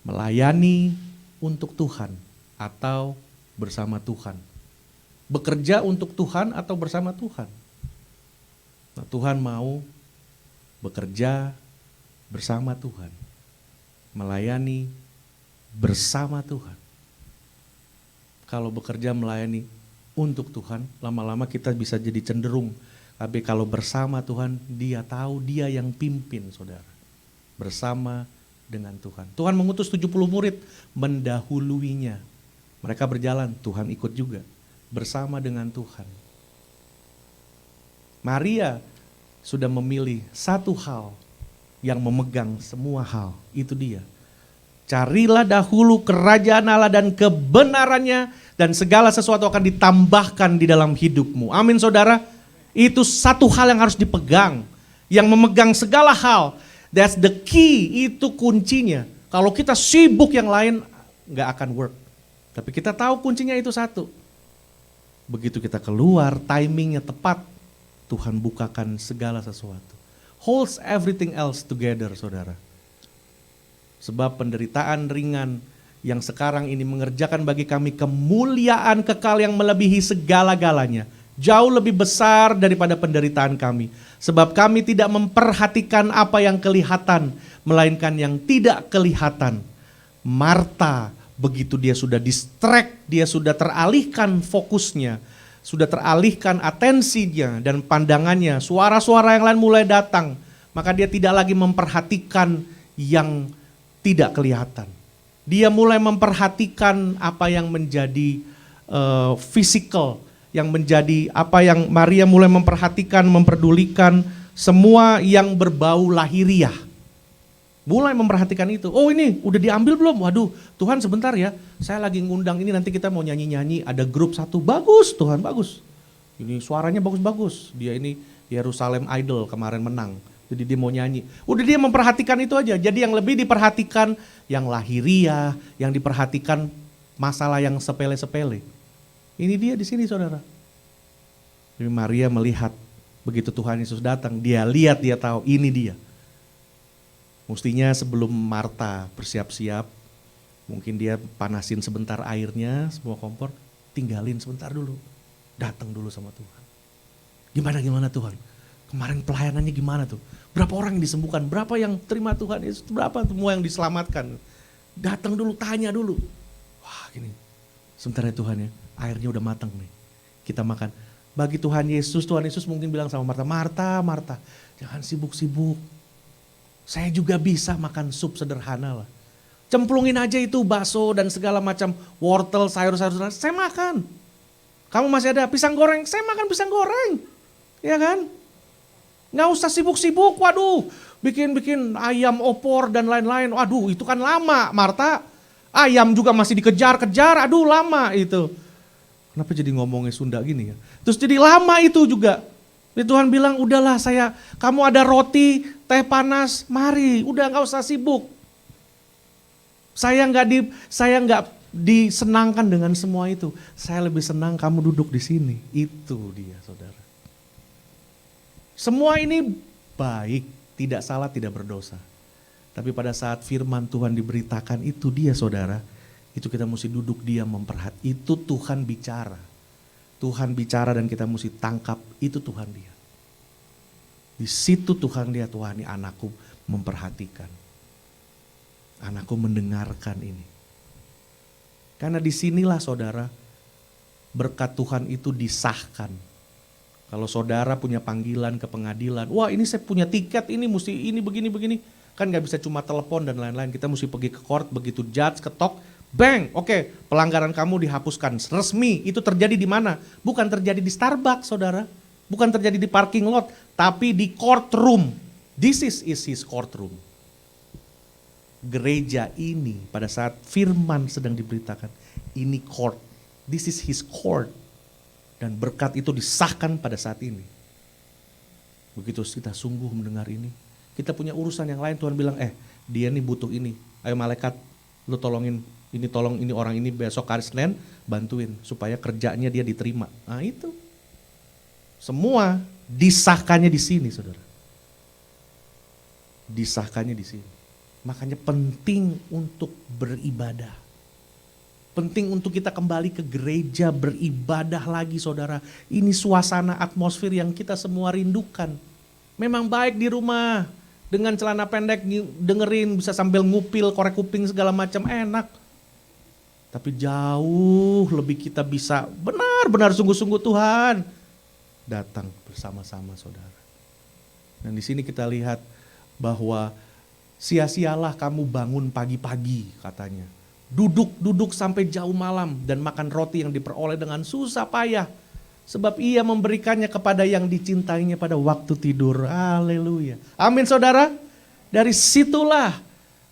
Melayani untuk Tuhan atau bersama Tuhan. Bekerja untuk Tuhan atau bersama Tuhan. Nah, Tuhan mau bekerja bersama Tuhan. Melayani bersama Tuhan. Kalau bekerja melayani untuk Tuhan, lama-lama kita bisa jadi cenderung. Tapi kalau bersama Tuhan, dia tahu dia yang pimpin saudara. Bersama dengan Tuhan. Tuhan mengutus 70 murid mendahuluinya. Mereka berjalan, Tuhan ikut juga. Bersama dengan Tuhan. Maria sudah memilih satu hal yang memegang semua hal. Itu dia. Carilah dahulu kerajaan Allah dan kebenarannya. Dan segala sesuatu akan ditambahkan di dalam hidupmu. Amin saudara. Itu satu hal yang harus dipegang. yang memegang segala hal. That's the key, itu kuncinya. Kalau kita sibuk yang lain nggak akan work. Tapi kita tahu kuncinya itu satu. Begitu kita keluar, timingnya tepat, Tuhan bukakan segala sesuatu. Holds everything else together, saudara. Sebab penderitaan ringan yang sekarang ini mengerjakan bagi kami kemuliaan kekal yang melebihi segala-galanya. Jauh lebih besar daripada penderitaan kami. Sebab kami tidak memperhatikan apa yang kelihatan, melainkan yang tidak kelihatan. Marta, begitu dia sudah distract, dia sudah teralihkan fokusnya, sudah teralihkan atensinya dan pandangannya, suara-suara yang lain mulai datang, maka dia tidak lagi memperhatikan yang tidak kelihatan. Dia mulai memperhatikan apa yang menjadi physical, yang menjadi apa yang Maria mulai memperhatikan, memperdulikan semua yang berbau lahiriah. Mulai memperhatikan itu. Oh ini udah diambil belum? Waduh Tuhan sebentar ya, saya lagi ngundang ini, nanti kita mau nyanyi-nyanyi, ada grup satu, bagus Tuhan, bagus. Ini suaranya bagus-bagus, dia ini Yerusalem Idol kemarin menang, jadi dia mau nyanyi. Udah dia memperhatikan itu aja, jadi yang lebih diperhatikan yang lahiriah, yang diperhatikan masalah yang sepele-sepele. Ini dia di sini saudara. Jadi Maria melihat begitu Tuhan Yesus datang, dia lihat, dia tahu ini dia. Mestinya sebelum Marta bersiap-siap, mungkin dia panasin sebentar airnya, semua kompor, tinggalin sebentar dulu. Datang dulu sama Tuhan. Gimana Tuhan? Kemarin pelayanannya gimana tuh? Berapa orang yang disembuhkan? Berapa yang terima Tuhan Yesus? Berapa semua yang diselamatkan? Datang dulu, tanya dulu. Wah gini, sebentar ya Tuhan ya, airnya udah matang nih. Kita makan. Bagi Tuhan Yesus mungkin bilang sama Marta, Marta, jangan sibuk-sibuk. Saya juga bisa makan sup sederhana lah. Cemplungin aja itu bakso dan segala macam wortel, sayur-sayur, saya makan. Kamu masih ada pisang goreng, saya makan pisang goreng. Ya kan? Nggak usah sibuk-sibuk, waduh bikin ayam opor dan lain-lain. Waduh itu kan lama Marta. Ayam juga masih dikejar-kejar, aduh lama itu. Kenapa jadi ngomongnya Sunda gini ya? Terus jadi lama itu juga. Tuhan bilang udahlah kamu ada roti, teh panas, mari, udah nggak usah sibuk. Saya nggak disenangkan dengan semua itu. Saya lebih senang kamu duduk di sini. Itu dia saudara. Semua ini baik, tidak salah, tidak berdosa. Tapi pada saat firman Tuhan diberitakan itu dia saudara, itu kita mesti duduk diam memperhatikan. Itu Tuhan bicara. Tuhan bicara dan kita mesti tangkap, itu Tuhan lihat. Di situ Tuhan lihat, wah ini anakku memperhatikan. Anakku mendengarkan ini. Karena disinilah saudara, berkat Tuhan itu disahkan. Kalau saudara punya panggilan ke pengadilan, wah ini saya punya tiket, ini mesti ini begini. Kan gak bisa cuma telepon dan lain-lain, kita mesti pergi ke court, begitu judge ketok, bang, oke, pelanggaran kamu dihapuskan, resmi. Itu terjadi di mana? Bukan terjadi di Starbucks saudara, bukan terjadi di parking lot, tapi di courtroom. This is his courtroom. Gereja ini pada saat firman sedang diberitakan, ini court, this is his court. Dan berkat itu disahkan pada saat ini. Begitu kita sungguh mendengar ini, kita punya urusan yang lain, Tuhan bilang, dia nih butuh ini, ayo malaikat, lu tolong ini orang ini besok hari Senin, bantuin supaya kerjanya dia diterima. Nah itu, semua disahkannya di sini saudara. Disahkannya di sini. Makanya penting untuk beribadah. Penting untuk kita kembali ke gereja beribadah lagi saudara. Ini suasana atmosfer yang kita semua rindukan. Memang baik di rumah dengan celana pendek dengerin bisa sambil ngupil korek kuping segala macam enak. Tapi jauh lebih kita bisa benar-benar sungguh-sungguh Tuhan datang bersama-sama saudara. Dan di sini kita lihat bahwa sia-sialah kamu bangun pagi-pagi katanya. Duduk sampai jauh malam dan makan roti yang diperoleh dengan susah payah. Sebab ia memberikannya kepada yang dicintainya pada waktu tidur. Haleluya. Amin saudara. Dari situlah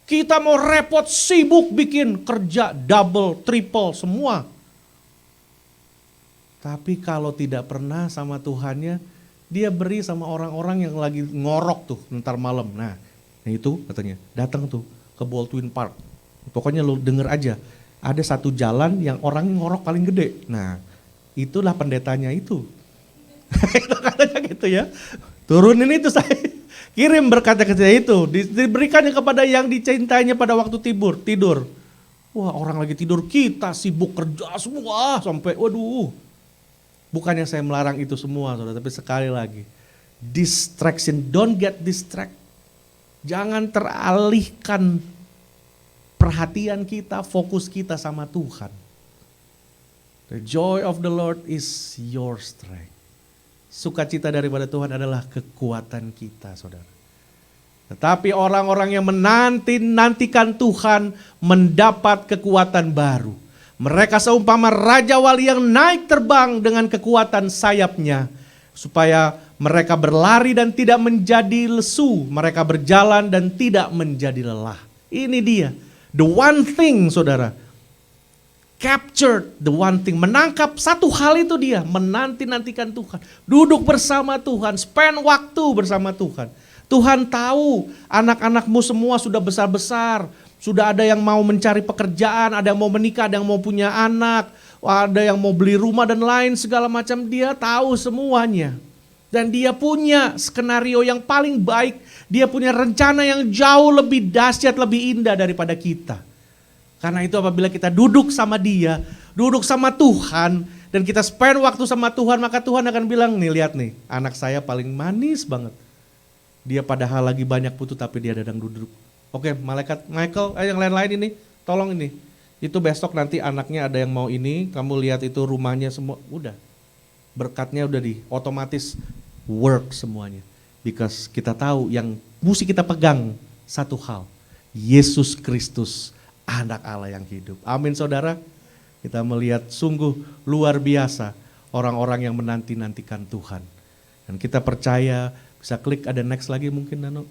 kita mau repot sibuk bikin kerja double, triple semua. Tapi kalau tidak pernah sama Tuhannya, Dia beri sama orang-orang yang lagi ngorok tuh ntar malam. Nah itu katanya datang tuh ke Baldwin Park. Pokoknya lu denger aja. Ada satu jalan yang orang ngorok paling gede. Nah itulah pendetanya itu. Itu katanya gitu ya. Turunin itu saya. Kirim berkata ketika itu. Diberikannya kepada yang dicintainya pada waktu tidur. Wah orang lagi tidur, kita sibuk kerja semua sampai waduh. Bukannya saya melarang itu semua saudara, tapi sekali lagi. Distraction, don't get distract. Jangan teralihkan perhatian kita, fokus kita sama Tuhan. The joy of the Lord is your strength. Sukacita daripada Tuhan adalah kekuatan kita saudara. Tetapi orang-orang yang menantikan Tuhan mendapat kekuatan baru. Mereka seumpama Raja Wali yang naik terbang dengan kekuatan sayapnya. Supaya mereka berlari dan tidak menjadi lesu. Mereka berjalan dan tidak menjadi lelah. Ini dia. The one thing saudara. Captured the one thing. Menangkap satu hal itu dia. Menanti-nantikan Tuhan. Duduk bersama Tuhan. Spend waktu bersama Tuhan. Tuhan tahu anak-anakmu semua sudah besar-besar. Sudah ada yang mau mencari pekerjaan, ada yang mau menikah, ada yang mau punya anak. Ada yang mau beli rumah dan lain segala macam. Dia tahu semuanya. Dan dia punya skenario yang paling baik. Dia punya rencana yang jauh lebih dahsyat, lebih indah daripada kita. Karena itu apabila kita duduk sama dia, duduk sama Tuhan. Dan kita spend waktu sama Tuhan, maka Tuhan akan bilang, nih lihat nih, anak saya paling manis banget. Dia padahal lagi banyak butuh tapi dia dadang duduk. Oke, malaikat Michael, yang lain-lain ini, tolong ini. Itu besok nanti anaknya ada yang mau ini, kamu lihat itu rumahnya semua, udah. Berkatnya udah otomatis work semuanya. Because kita tahu yang mesti kita pegang satu hal. Yesus Kristus, anak Allah yang hidup. Amin saudara. Kita melihat sungguh luar biasa orang-orang yang menanti-nantikan Tuhan. Dan kita percaya. Bisa klik ada next lagi mungkin Nano.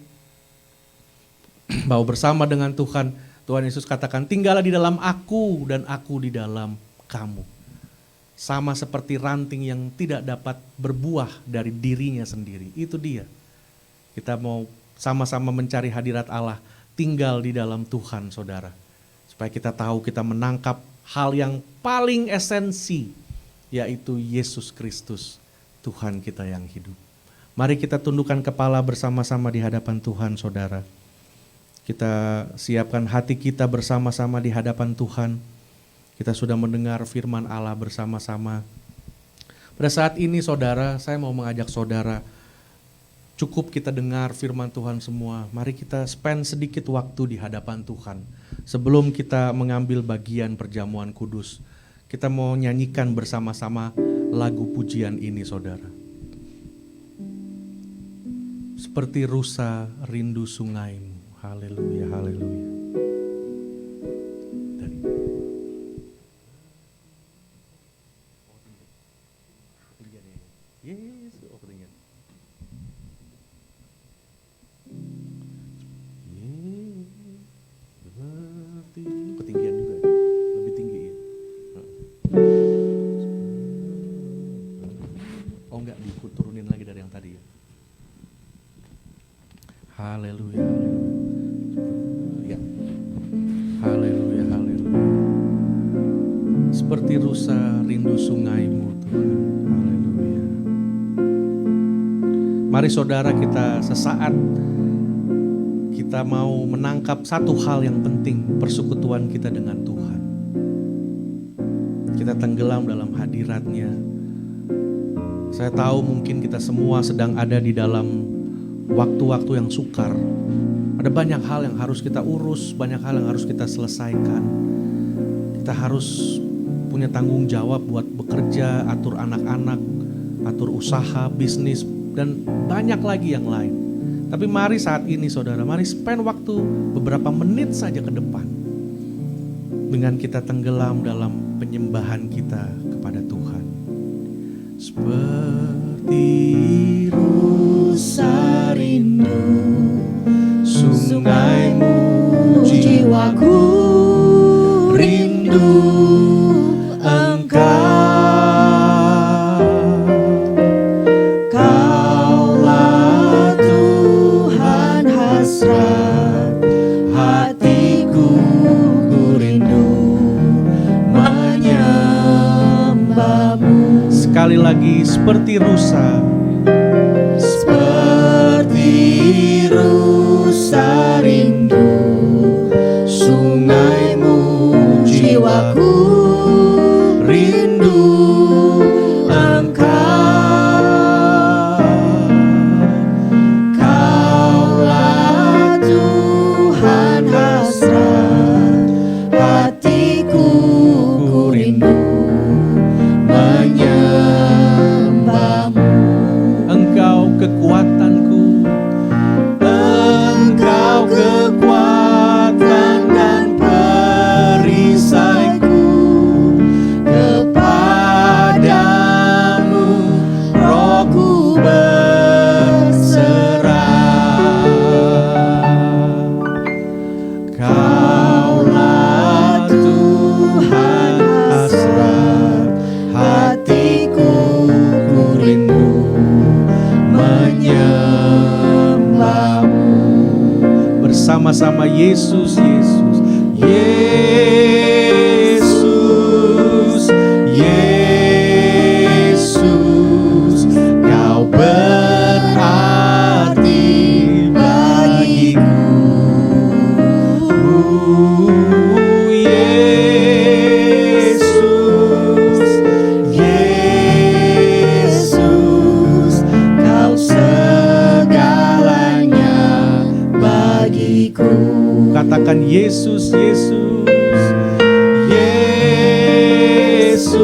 Bahwa bersama dengan Tuhan, Tuhan Yesus katakan tinggallah di dalam aku dan aku di dalam kamu. Sama seperti ranting yang tidak dapat berbuah dari dirinya sendiri. Itu dia. Kita mau sama-sama mencari hadirat Allah, tinggal di dalam Tuhan saudara. Supaya kita tahu kita menangkap hal yang paling esensi, yaitu Yesus Kristus, Tuhan kita yang hidup. Mari kita tundukkan kepala bersama-sama di hadapan Tuhan saudara. Kita siapkan hati kita bersama-sama di hadapan Tuhan. Kita sudah mendengar firman Allah bersama-sama. Pada saat ini saudara, saya mau mengajak saudara, cukup kita dengar firman Tuhan semua. Mari kita spend sedikit waktu di hadapan Tuhan. Sebelum kita mengambil bagian perjamuan kudus, kita mau nyanyikan bersama-sama lagu pujian ini saudara. Seperti rusa rindu sungaimu. Haleluya, haleluya. Yes, ketinggian. Ketinggian juga, lebih tinggi ya. Oh enggak, diturunin lagi dari yang tadi ya. Haleluya, haleluya. Ya. Haleluya, haleluya. Seperti rusa rindu sungaimu Tuhan. Haleluya. Mari saudara kita sesaat kita mau menangkap satu hal yang penting, persekutuan kita dengan Tuhan. Kita tenggelam dalam hadirat-Nya. Saya tahu mungkin kita semua sedang ada di dalam waktu-waktu yang sukar. Ada banyak hal yang harus kita urus, banyak hal yang harus kita selesaikan. Kita harus punya tanggung jawab buat bekerja, atur anak-anak, atur usaha, bisnis, dan banyak lagi yang lain. Tapi mari saat ini saudara, mari spend waktu beberapa menit saja ke depan. Dengan kita tenggelam dalam penyembahan kita kepada Tuhan. Seperti rusa rindu sungaimu, jiwaku rindu Engkau. Sekali lagi, seperti rusa. Seperti rusa rindu sungaimu, jiwaku rindu Engkau. Kaulah Tuhan hasrat hatiku, ku rindu menyembahmu. Engkau kekuatanku, Engkau kekuatan dan perisaiku, kepadamu rohku berserah. Kaulah Tuhan hasrat hatiku, ku rindu menyembahmu. bersama-sama Yesus, Yesus, Yesus, Yesus, Kau berarti bagiku. Yesus, Yesus, Kau segalanya bagiku. Katakan Yesus, Yesus, Yesus,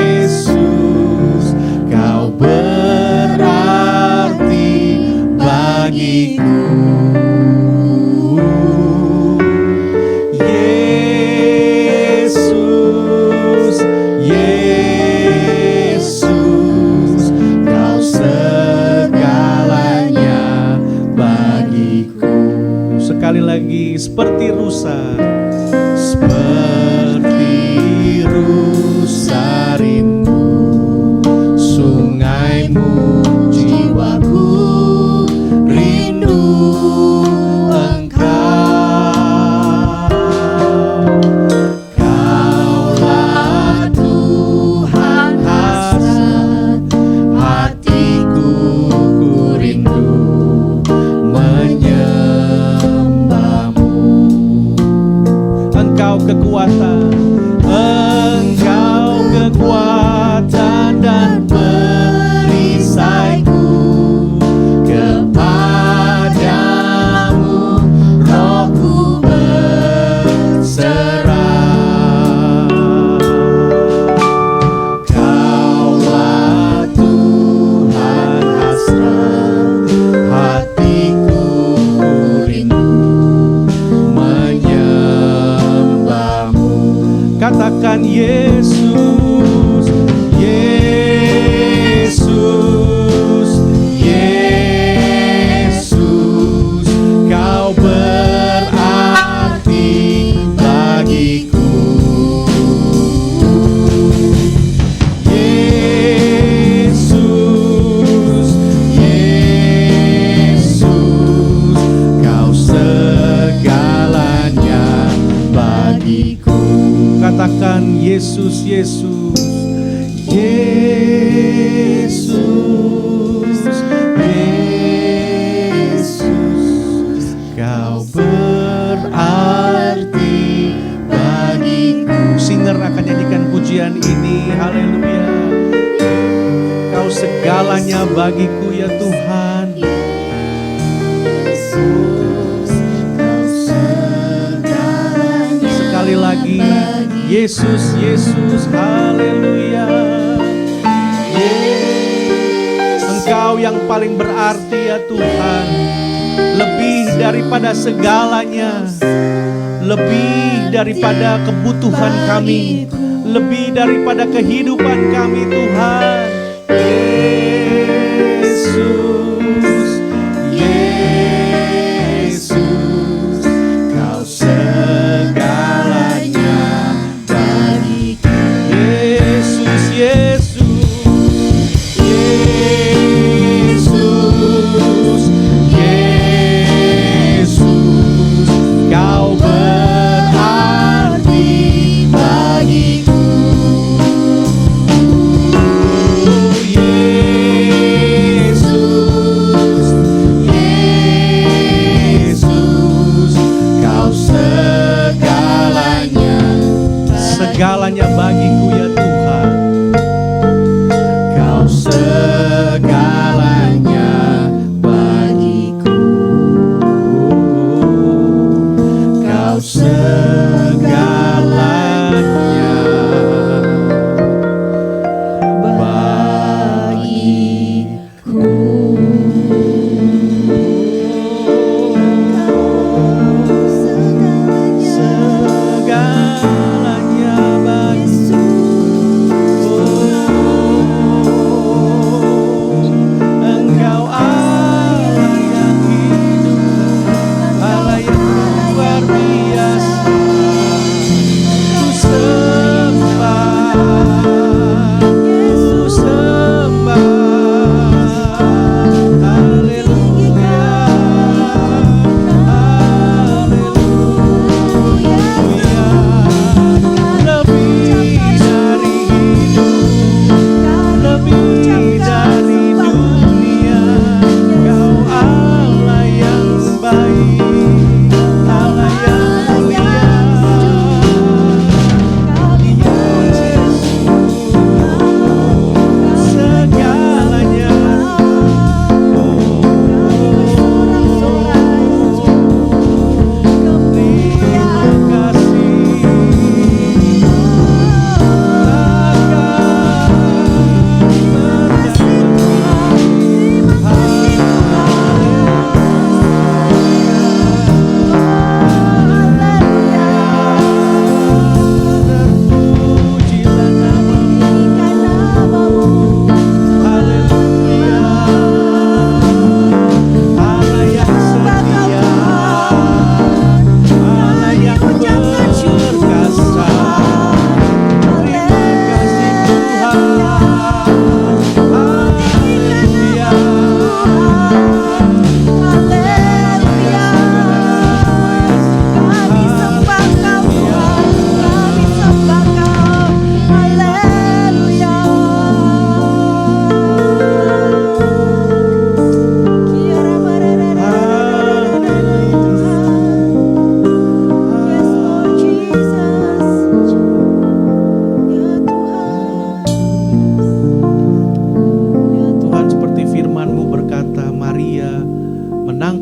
Yesus, Kau berarti bagiku. Yesus, Yesus, Kau segalanya bagiku. Sekali lagi, seperti rusa. Seperti rusa rindu sungaimu, jiwaku rindu Engkau. Kaulah Tuhan hasrat hatiku, ku rindu menyembahmu. Engkau kekuatan, Engkau kekuatan dan perisaiku, kepadamu rohku berserah. Kaulah Tuhan hasrat hatiku, ku rindu menyembahmu. Katakan Yesus, Yesus, Yesus, Kau berarti bagiku. Yesus, Yesus, Kau segalanya bagiku. Katakan Yesus, Yesus, Yesus, Yesus, Kau berarti bagiku. Singer akan nyanyikan pujian ini, haleluya. Kau segalanya bagiku ya Tuhan. Sekali lagi, Yesus, Yesus, haleluya. Engkau yang paling berarti ya Tuhan, lebih daripada segalanya, lebih daripada kebutuhan kami, lebih daripada kehidupan kami Tuhan. Yesus, Yesus, Kau segalanya bagiku. Yesus, Yesus, Yesus, Yesus, Kau berarti bagiku.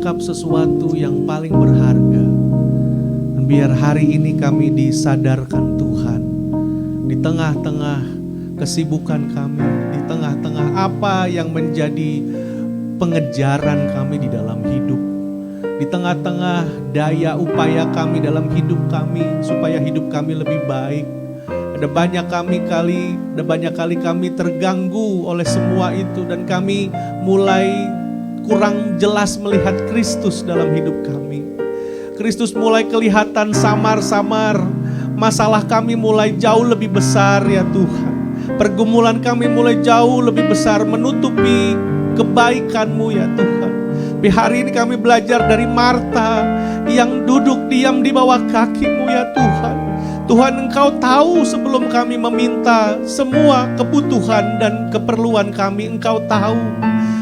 menangkap sesuatu yang paling berharga. Dan biar hari ini kami disadarkan Tuhan, di tengah-tengah kesibukan kami, di tengah-tengah apa yang menjadi pengejaran kami di dalam hidup, di tengah-tengah daya upaya kami dalam hidup kami supaya hidup kami lebih baik. Ada banyak kali kami terganggu oleh semua itu dan kami mulai kurang jelas melihat Kristus dalam hidup kami. Kristus mulai kelihatan samar-samar. Masalah kami mulai jauh lebih besar ya Tuhan. Pergumulan kami mulai jauh lebih besar menutupi kebaikan-Mu ya Tuhan. Tapi hari ini kami belajar dari Marta yang duduk diam di bawah kaki-Mu ya Tuhan. Tuhan, Engkau tahu sebelum kami meminta semua kebutuhan dan keperluan kami, Engkau tahu.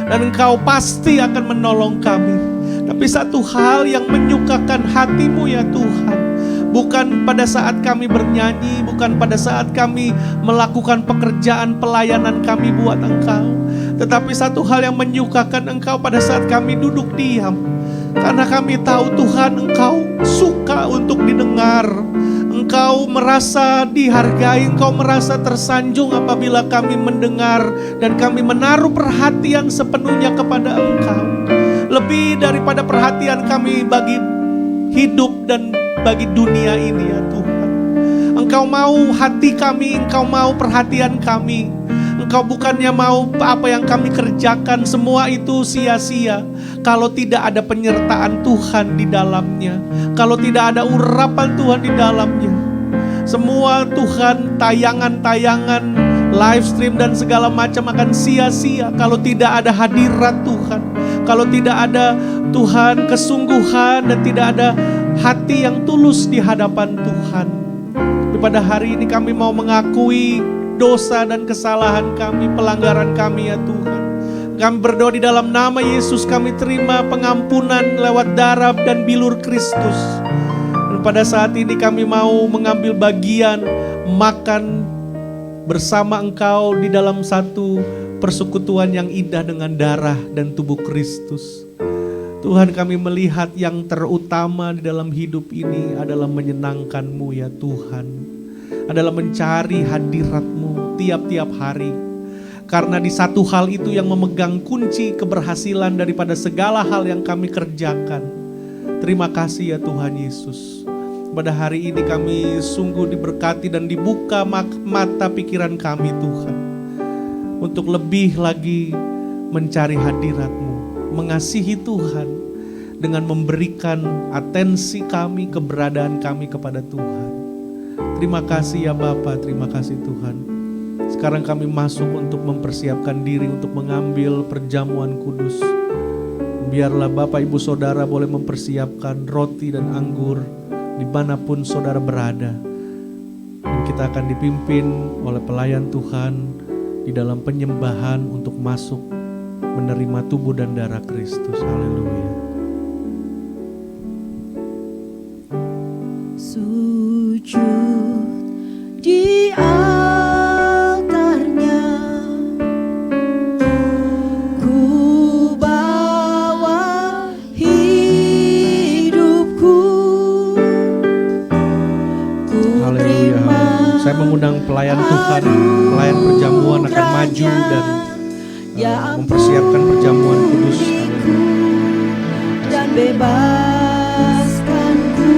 Dan Engkau pasti akan menolong kami. Tapi satu hal yang menyukakan hati-Mu ya Tuhan, bukan pada saat kami bernyanyi, bukan pada saat kami melakukan pekerjaan pelayanan kami buat Engkau, tetapi satu hal yang menyukakan Engkau pada saat kami duduk diam. Karena kami tahu Tuhan, Engkau suka untuk didengar. Engkau merasa dihargai, Engkau merasa tersanjung apabila kami mendengar dan kami menaruh perhatian sepenuhnya kepada Engkau. Lebih daripada perhatian kami bagi hidup dan bagi dunia ini ya Tuhan. Engkau mau hati kami, Engkau mau perhatian kami. Engkau bukannya mau apa yang kami kerjakan semua itu sia-sia kalau tidak ada penyertaan Tuhan di dalamnya, kalau tidak ada urapan Tuhan di dalamnya. Semua Tuhan, tayangan-tayangan, live stream dan segala macam akan sia-sia kalau tidak ada hadirat Tuhan, kalau tidak ada Tuhan kesungguhan dan tidak ada hati yang tulus di hadapan Tuhan. Tapi pada hari ini kami mau mengakui dosa dan kesalahan kami, pelanggaran kami ya Tuhan. Kami berdoa di dalam nama Yesus, kami terima pengampunan lewat darah dan bilur Kristus. Dan pada saat ini kami mau mengambil bagian makan bersama Engkau di dalam satu persekutuan yang indah dengan darah dan tubuh Kristus. Tuhan, kami melihat yang terutama di dalam hidup ini adalah menyenangkan-Mu ya Tuhan, adalah mencari hadirat-Mu tiap-tiap hari. Karena di satu hal itu yang memegang kunci keberhasilan daripada segala hal yang kami kerjakan. Terima kasih ya Tuhan Yesus. Pada hari ini kami sungguh diberkati dan dibuka mata pikiran kami Tuhan, untuk lebih lagi mencari hadirat-Mu, mengasihi Tuhan dengan memberikan atensi kami, keberadaan kami kepada Tuhan. Terima kasih ya Bapa, terima kasih Tuhan. Sekarang kami masuk untuk mempersiapkan diri untuk mengambil perjamuan kudus. Biarlah Bapak Ibu Saudara boleh mempersiapkan roti dan anggur dimanapun saudara berada. Dan kita akan dipimpin oleh pelayan Tuhan di dalam penyembahan untuk masuk menerima tubuh dan darah Kristus. Haleluya. Sujud di altarnya, ku bawa hidupku, ku Haleluya. Saya mengundang pelayan Tuhan, pelayan perjamuan akan maju dan mempersiapkan perjamuan kudus. dan bebaskanku,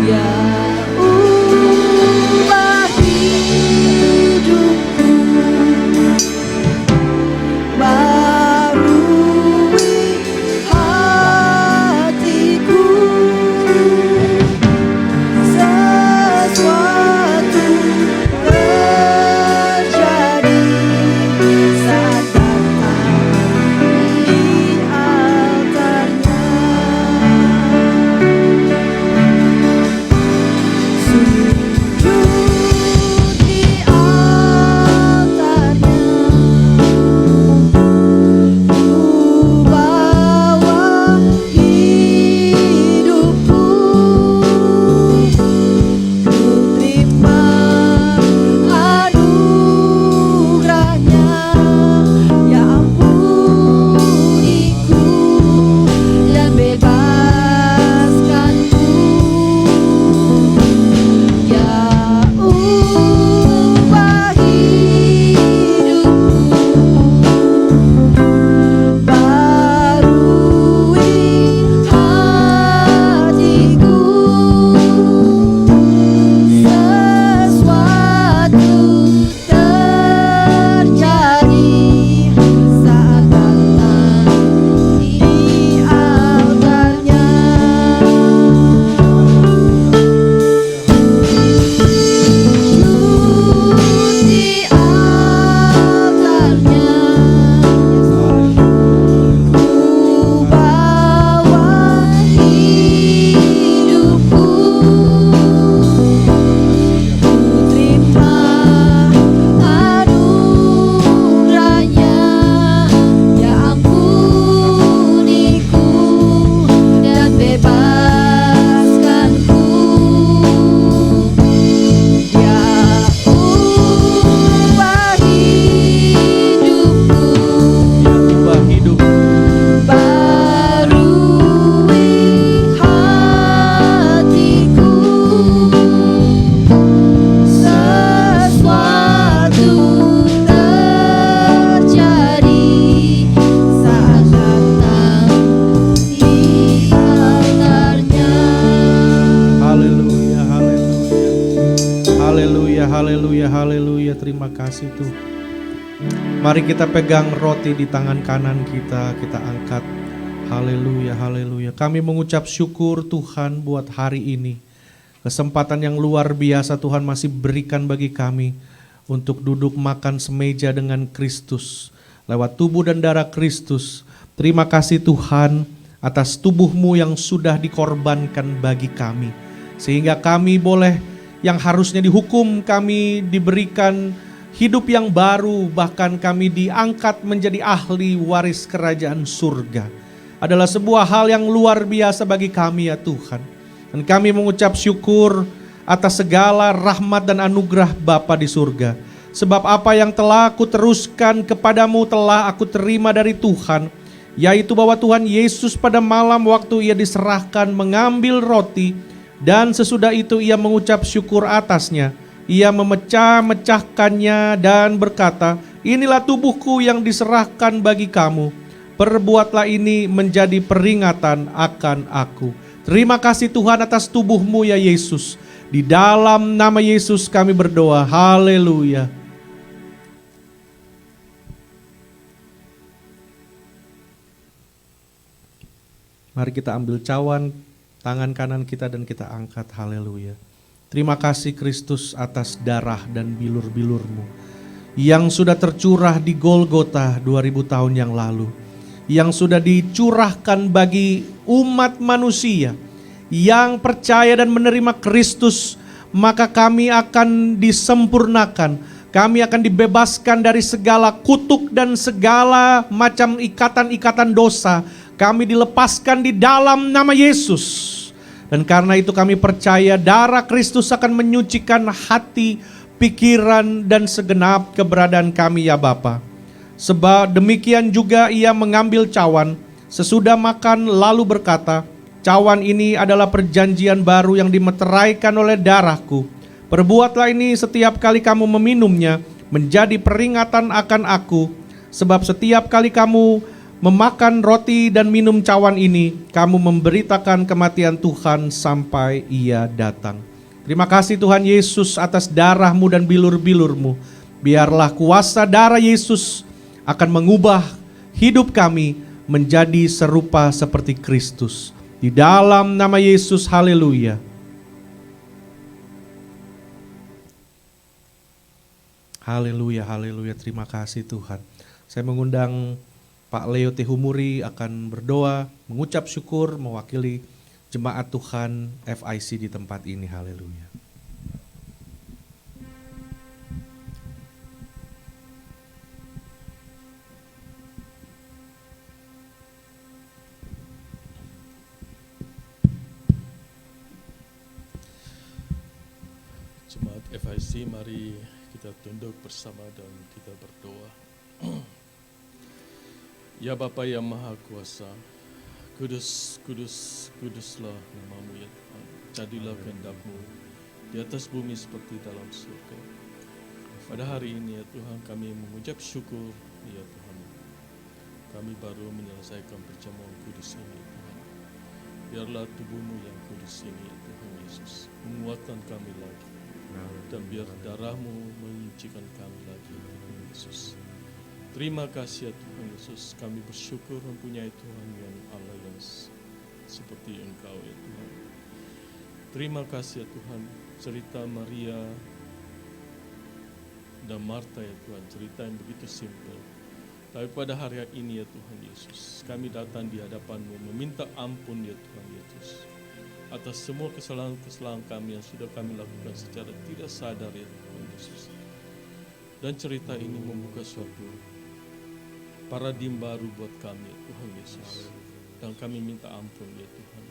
ya ubah hidupku, barui hatiku, sesuatu terjadi saat datang di altar. Haleluya, haleluya, haleluya. Terima kasih Tuhan. Mari kita pegang roti di tangan kanan kita angkat. Haleluya, haleluya. Kami mengucap syukur Tuhan buat hari ini. Kesempatan yang luar biasa Tuhan masih berikan bagi kami untuk duduk makan semeja dengan Kristus lewat tubuh dan darah Kristus. Terima kasih Tuhan atas tubuh-Mu yang sudah dikorbankan bagi kami. Sehingga kami boleh, yang harusnya dihukum, kami diberikan hidup yang baru, bahkan kami diangkat menjadi ahli waris kerajaan surga. Adalah sebuah hal yang luar biasa bagi kami ya Tuhan. Dan kami mengucap syukur atas segala rahmat dan anugerah Bapa di surga. Sebab apa yang telah aku teruskan kepadamu telah aku terima dari Tuhan, yaitu bahwa Tuhan Yesus pada malam waktu ia diserahkan mengambil roti, dan sesudah itu ia mengucap syukur atasnya. Ia memecah-mecahkannya dan berkata, inilah tubuhku yang diserahkan bagi kamu. Perbuatlah ini menjadi peringatan akan aku. Terima kasih Tuhan atas tubuh-Mu ya Yesus. Di dalam nama Yesus kami berdoa. Haleluya. Mari kita ambil cawan tangan kanan kita dan kita angkat. Haleluya. Terima kasih Kristus atas darah dan bilur-bilur-Mu yang sudah tercurah di Golgota 2000 tahun yang lalu, yang sudah dicurahkan bagi umat manusia yang percaya dan menerima Kristus. Maka kami akan disempurnakan, kami akan dibebaskan dari segala kutuk dan segala macam ikatan-ikatan dosa. Kami dilepaskan di dalam nama Yesus. Dan karena itu kami percaya darah Kristus akan menyucikan hati, pikiran, dan segenap keberadaan kami ya Bapa. Sebab demikian juga ia mengambil cawan sesudah makan lalu berkata, cawan ini adalah perjanjian baru yang dimeteraikan oleh darahku. Perbuatlah ini setiap kali kamu meminumnya menjadi peringatan akan aku. Sebab setiap kali kamu memakan roti dan minum cawan ini, kamu memberitakan kematian Tuhan sampai ia datang. Terima kasih Tuhan Yesus atas darah-Mu dan bilur-bilur-Mu. Biarlah kuasa darah Yesus akan mengubah hidup kami menjadi serupa seperti Kristus. Di dalam nama Yesus, haleluya. Haleluya, haleluya. Terima kasih Tuhan. Saya mengundang Pak Leo Tehumuri akan berdoa, mengucap syukur, mewakili jemaat Tuhan FIC di tempat ini. Haleluya. Jemaat FIC, mari kita tunduk bersama dan kita berdoa. Ya Bapa yang Maha Kuasa, kudus, kudus, kuduslah nama-Mu ya Tuhan. Jadilah kehendak-Mu di atas bumi seperti dalam surga. Pada hari ini ya Tuhan, kami mengucap syukur ya Tuhan. Kami baru menyelesaikan perjamuan kudus ini ya Tuhan. Biarlah tubuh-Mu yang kudus ini ya Tuhan Yesus menguatkan kami lagi. Dan biar darah-Mu menyucikan kami lagi ya Tuhan Yesus. Terima kasih ya Tuhan Yesus, kami bersyukur mempunyai Tuhan yang Allah yang seperti Engkau ya Tuhan. Terima kasih ya Tuhan, cerita Maria dan Marta ya Tuhan, cerita yang begitu simpel. Tapi pada hari ini ya Tuhan Yesus, kami datang di hadapan-Mu meminta ampun ya Tuhan Yesus atas semua kesalahan-kesalahan kami yang sudah kami lakukan secara tidak sadar ya Tuhan Yesus. Dan cerita ini membuka suatu paradigma baru buat kami ya Tuhan Yesus. Dan kami minta ampun ya Tuhan.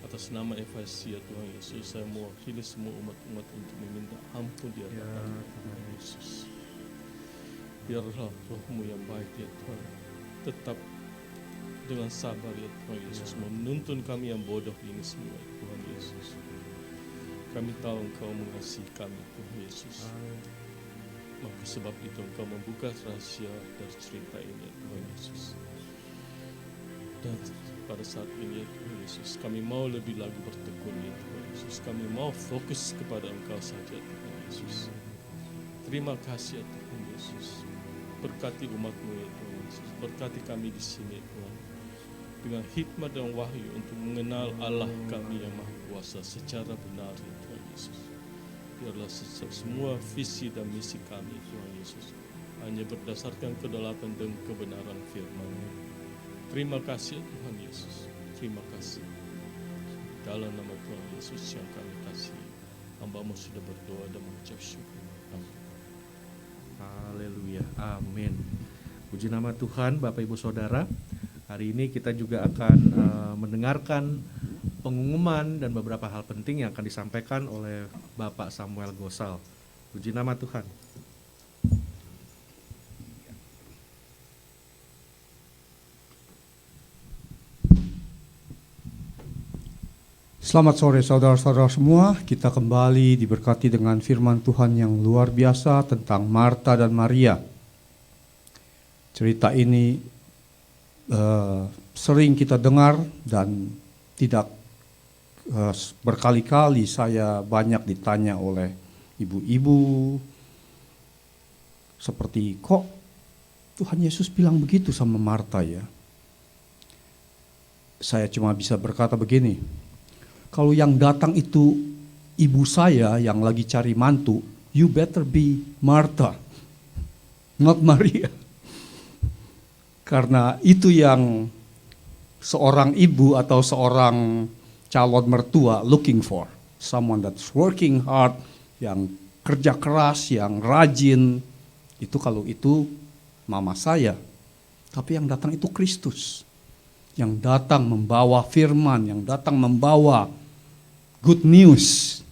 Atas nama FIC ya Tuhan Yesus, saya mewakili semua umat-umat untuk meminta ampun di hadapan Tuhan Yesus. Biarlah Roh-Mu yang baik ya Tuhan tetap dengan sabar ya Tuhan Yesus menuntun kami yang bodoh ini semua ya Tuhan Yesus. Kami tahu Engkau mengasihi kami Tuhan Yesus. Maka sebab itu Engkau membuka rahasia dari cerita ini ya Tuhan Yesus. ada pada saat ini ya Tuhan Yesus. Kami mau lebih lagi bertekun ya Tuhan Yesus. Kami mau fokus kepada Engkau saja Tuhan Yesus. Terima kasih ya Tuhan Yesus. Berkati umat-Mu ya Tuhan Yesus. Berkati kami di sini Tuhan. Dengan hikmat dan wahyu untuk mengenal Allah kami yang Maha Kuasa secara benar ya Tuhan Yesus. Biarlah semua visi dan misi kami Tuhan Yesus hanya berdasarkan kedaulatan dan kebenaran firman-Mu. Terima kasih Tuhan Yesus. Terima kasih. Dalam nama Tuhan Yesus yang kami kasih, hamba-Mu sudah berdoa dan mengucap syukur. Amin. Haleluya. Amin. Puji nama Tuhan, Bapak Ibu Saudara. Hari ini kita juga akan mendengarkan pengumuman dan beberapa hal penting yang akan disampaikan oleh Bapak Samuel Gosal. Puji nama Tuhan. Selamat sore saudara-saudara semua, kita kembali diberkati dengan firman Tuhan yang luar biasa tentang Marta dan Maria. Cerita ini sering kita dengar dan tidak berkali-kali saya banyak ditanya oleh ibu-ibu seperti, kok Tuhan Yesus bilang begitu sama Marta ya? Saya cuma bisa berkata begini, kalau yang datang itu ibu saya yang lagi cari mantu, you better be Martha, not Maria. Karena itu yang seorang ibu atau seorang calon mertua looking for. Someone that's working hard, yang kerja keras, yang rajin. Itu kalau itu mama saya. Tapi yang datang itu Kristus. Yang datang membawa firman, yang datang membawa good news.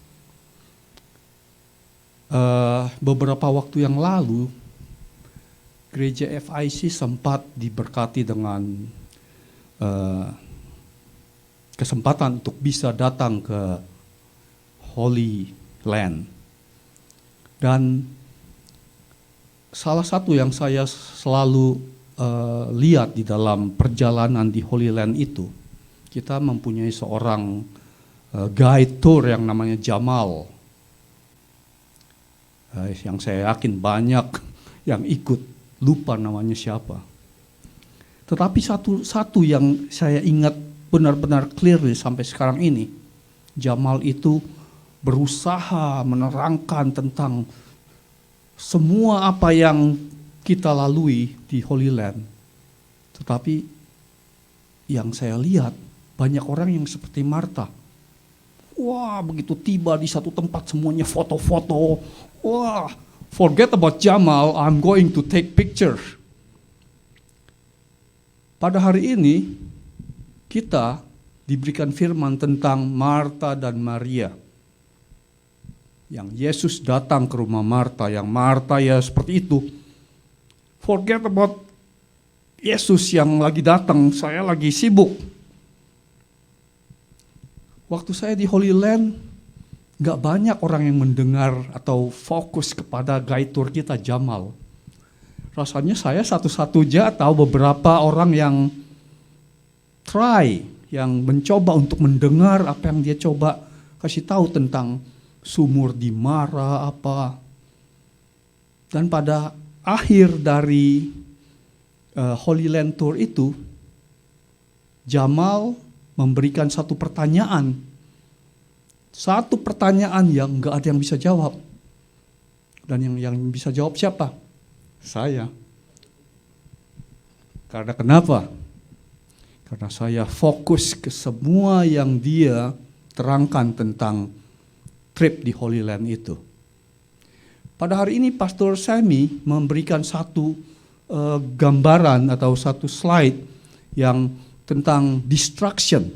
Beberapa waktu yang lalu, gereja FIC sempat diberkati dengan kesempatan untuk bisa datang ke Holy Land. Dan salah satu yang saya selalu lihat di dalam perjalanan di Holy Land itu, kita mempunyai seorang guide tour yang namanya Jamal, yang saya yakin banyak yang ikut, lupa namanya siapa. Tetapi satu yang saya ingat benar-benar clear sampai sekarang ini, Jamal itu berusaha menerangkan tentang semua apa yang kita lalui di Holy Land. Tetapi yang saya lihat, banyak orang yang seperti Marta. Wah, begitu tiba di satu tempat semuanya foto-foto. Wah, forget about Jamal, I'm going to take picture. Pada hari ini, kita diberikan firman tentang Marta dan Maria. Yang Yesus datang ke rumah Marta, yang Marta ya seperti itu. Forget about Yesus yang lagi datang, saya lagi sibuk. Waktu saya di Holy Land, gak banyak orang yang mendengar atau fokus kepada guide tour kita Jamal. Rasanya saya satu-satunya tahu beberapa orang yang try, yang mencoba untuk mendengar apa yang dia coba kasih tahu tentang sumur di Mara apa. Dan pada akhir dari Holy Land Tour itu, Jamal memberikan satu pertanyaan. Satu pertanyaan yang gak ada yang bisa jawab. Dan yang bisa jawab siapa? Saya. Karena kenapa? Karena saya fokus ke semua yang dia terangkan tentang trip di Holy Land itu. Pada hari ini Pastor Sammy memberikan satu gambaran atau satu slide yang tentang distraction.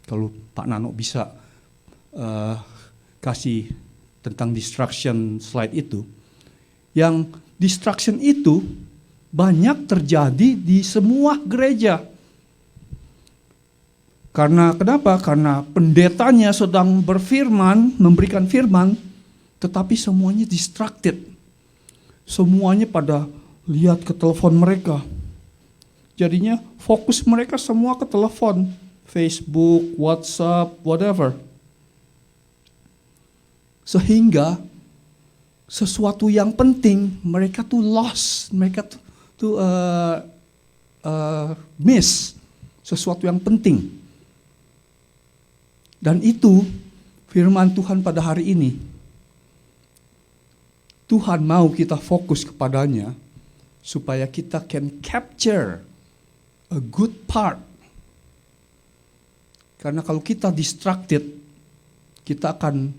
Kalau Pak Nano bisa kasih tentang distraction slide itu. Yang distraction itu banyak terjadi di semua gereja. Karena kenapa? Karena pendetanya sedang berfirman, memberikan firman, tetapi semuanya distracted. Semuanya pada lihat ke telepon mereka. Jadinya fokus mereka semua ke telepon, Facebook, WhatsApp, whatever. Sehingga sesuatu yang penting mereka tuh lost, mereka tuh miss sesuatu yang penting. Dan itu firman Tuhan pada hari ini. Tuhan mau kita fokus kepadanya supaya kita can capture a good part. Karena kalau kita distracted, kita akan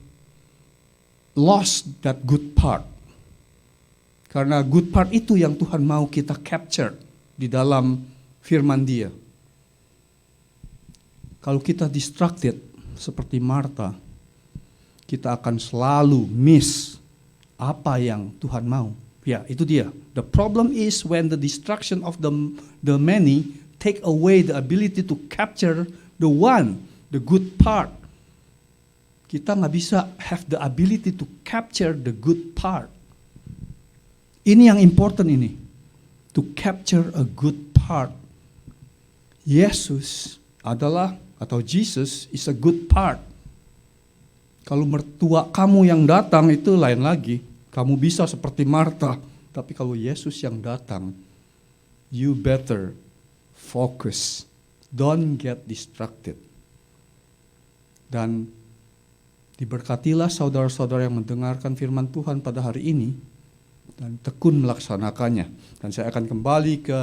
lost that good part. Karena good part itu yang Tuhan mau kita capture di dalam firman Dia. Kalau kita distracted seperti Marta, kita akan selalu miss apa yang Tuhan mau. Ya, itu dia. The problem is when the distraction of the many take away the ability to capture the one, the good part. Kita nggak bisa have the ability to capture the good part. Ini yang important ini. To capture a good part. Yesus adalah, atau Jesus is a good part. Kalau mertua kamu yang datang itu lain lagi. Kamu bisa seperti Marta. Tapi kalau Yesus yang datang, you better focus. Don't get distracted. Dan diberkatilah saudara-saudara yang mendengarkan firman Tuhan pada hari ini dan tekun melaksanakannya. Dan saya akan kembali ke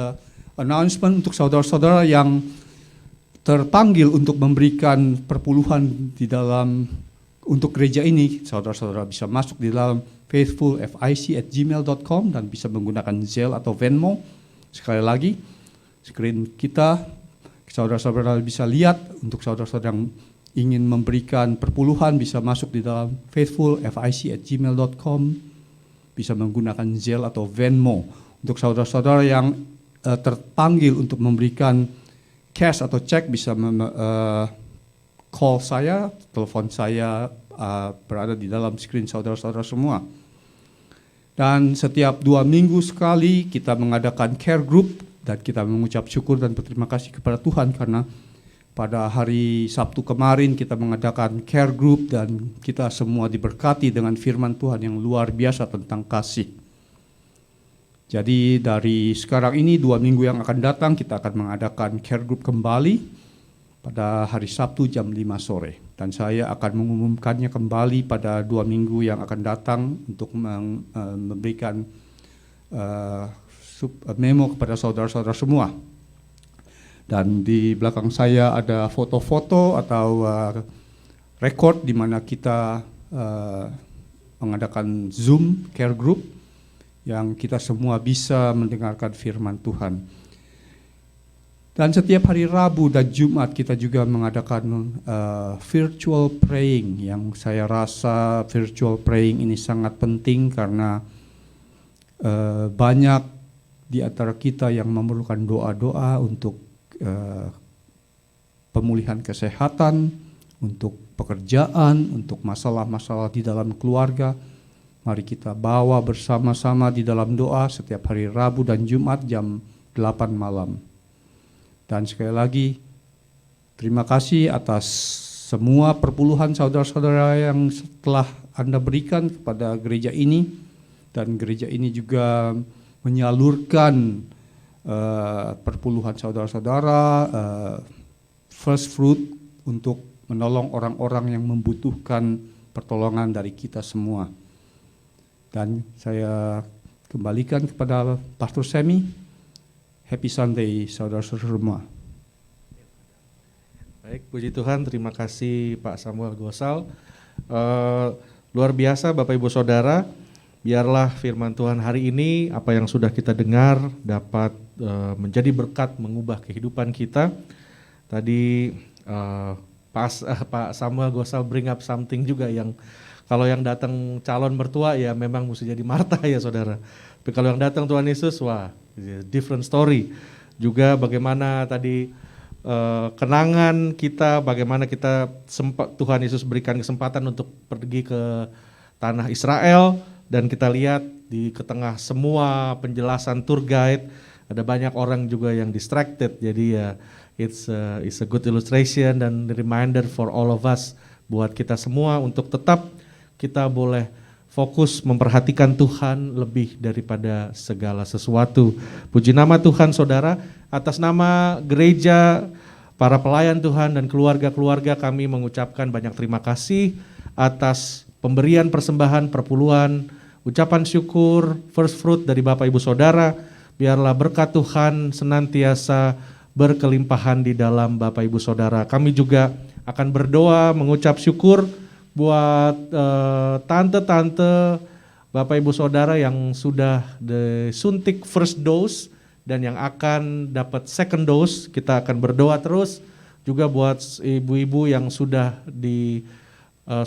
announcement untuk saudara-saudara yang terpanggil untuk memberikan perpuluhan di dalam untuk gereja ini. Saudara-saudara bisa masuk di dalam faithfulfic@gmail.com dan bisa menggunakan Zelle atau Venmo. Sekali lagi, screen kita, saudara-saudara bisa lihat. Untuk saudara-saudara yang ingin memberikan perpuluhan bisa masuk di dalam faithfulfic@gmail.com, bisa menggunakan Zelle atau Venmo. Untuk saudara-saudara yang terpanggil untuk memberikan cash atau cek bisa call saya, telepon saya berada di dalam screen saudara-saudara semua. Dan setiap 2 minggu sekali kita mengadakan care group dan kita mengucap syukur dan berterima kasih kepada Tuhan karena pada hari Sabtu kemarin kita mengadakan care group dan kita semua diberkati dengan firman Tuhan yang luar biasa tentang kasih. Jadi dari sekarang ini 2 minggu yang akan datang kita akan mengadakan care group kembali pada hari Sabtu jam 5 sore. Dan saya akan mengumumkannya kembali pada 2 minggu yang akan datang untuk memberikan memo kepada saudara-saudara semua. Dan di belakang saya ada foto-foto atau record di mana kita mengadakan Zoom care group yang kita semua bisa mendengarkan firman Tuhan. Dan setiap hari Rabu dan Jumat kita juga mengadakan virtual praying yang saya rasa virtual praying ini sangat penting karena banyak di antara kita yang memerlukan doa-doa untuk pemulihan kesehatan, untuk pekerjaan, untuk masalah-masalah di dalam keluarga. Mari kita bawa bersama-sama di dalam doa setiap hari Rabu dan Jumat jam 8 malam. Dan sekali lagi, terima kasih atas semua perpuluhan saudara-saudara yang telah Anda berikan kepada gereja ini. Dan gereja ini juga menyalurkan perpuluhan saudara-saudara, first fruit untuk menolong orang-orang yang membutuhkan pertolongan dari kita semua. Dan saya kembalikan kepada Pastor Semi. Happy Sunday saudara-saudara semua. Baik, puji Tuhan, terima kasih Pak Samuel Gosal. Luar biasa Bapak Ibu Saudara, biarlah firman Tuhan hari ini, apa yang sudah kita dengar dapat menjadi berkat mengubah kehidupan kita. Tadi Pak Samuel Gosal bring up something juga yang kalau yang datang calon mertua ya memang mesti jadi Marta ya saudara. Tapi kalau yang datang Tuhan Yesus, wah different story. Juga bagaimana tadi kenangan kita, bagaimana kita Tuhan Yesus berikan kesempatan untuk pergi ke tanah Israel dan kita lihat di tengah semua penjelasan tour guide, Ada banyak orang juga yang distracted, jadi ya it's a good illustration dan reminder for all of us, buat kita semua untuk tetap kita boleh fokus memperhatikan Tuhan lebih daripada segala sesuatu. Puji nama Tuhan saudara, atas nama gereja, para pelayan Tuhan dan keluarga-keluarga kami mengucapkan banyak terima kasih atas pemberian persembahan perpuluhan, ucapan syukur, first fruit dari Bapak Ibu Saudara. Biarlah berkat Tuhan senantiasa berkelimpahan di dalam Bapak Ibu Saudara. Kami juga akan berdoa mengucap syukur buat tante-tante, Bapak Ibu Saudara yang sudah disuntik first dose dan yang akan dapat second dose. Kita akan berdoa terus juga buat ibu-ibu yang sudah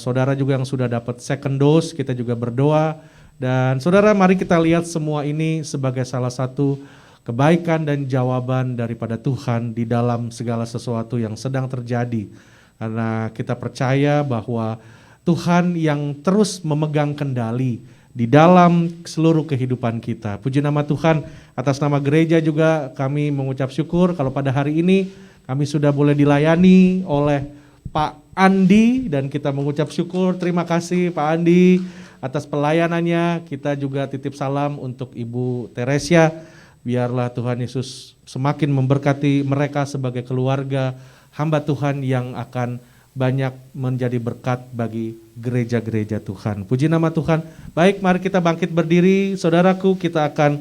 saudara juga yang sudah dapat second dose, kita juga berdoa. Dan saudara, mari kita lihat semua ini sebagai salah satu kebaikan dan jawaban daripada Tuhan di dalam segala sesuatu yang sedang terjadi. Karena kita percaya bahwa Tuhan yang terus memegang kendali di dalam seluruh kehidupan kita. Puji nama Tuhan, atas nama gereja juga kami mengucap syukur kalau pada hari ini kami sudah boleh dilayani oleh Pak Andi, dan kita mengucap syukur, terima kasih Pak Andi atas pelayanannya. Kita juga titip salam untuk Ibu Teresia, biarlah Tuhan Yesus semakin memberkati mereka sebagai keluarga hamba Tuhan yang akan banyak menjadi berkat bagi gereja-gereja Tuhan. Puji nama Tuhan. Baik, mari kita bangkit berdiri. Saudaraku, kita akan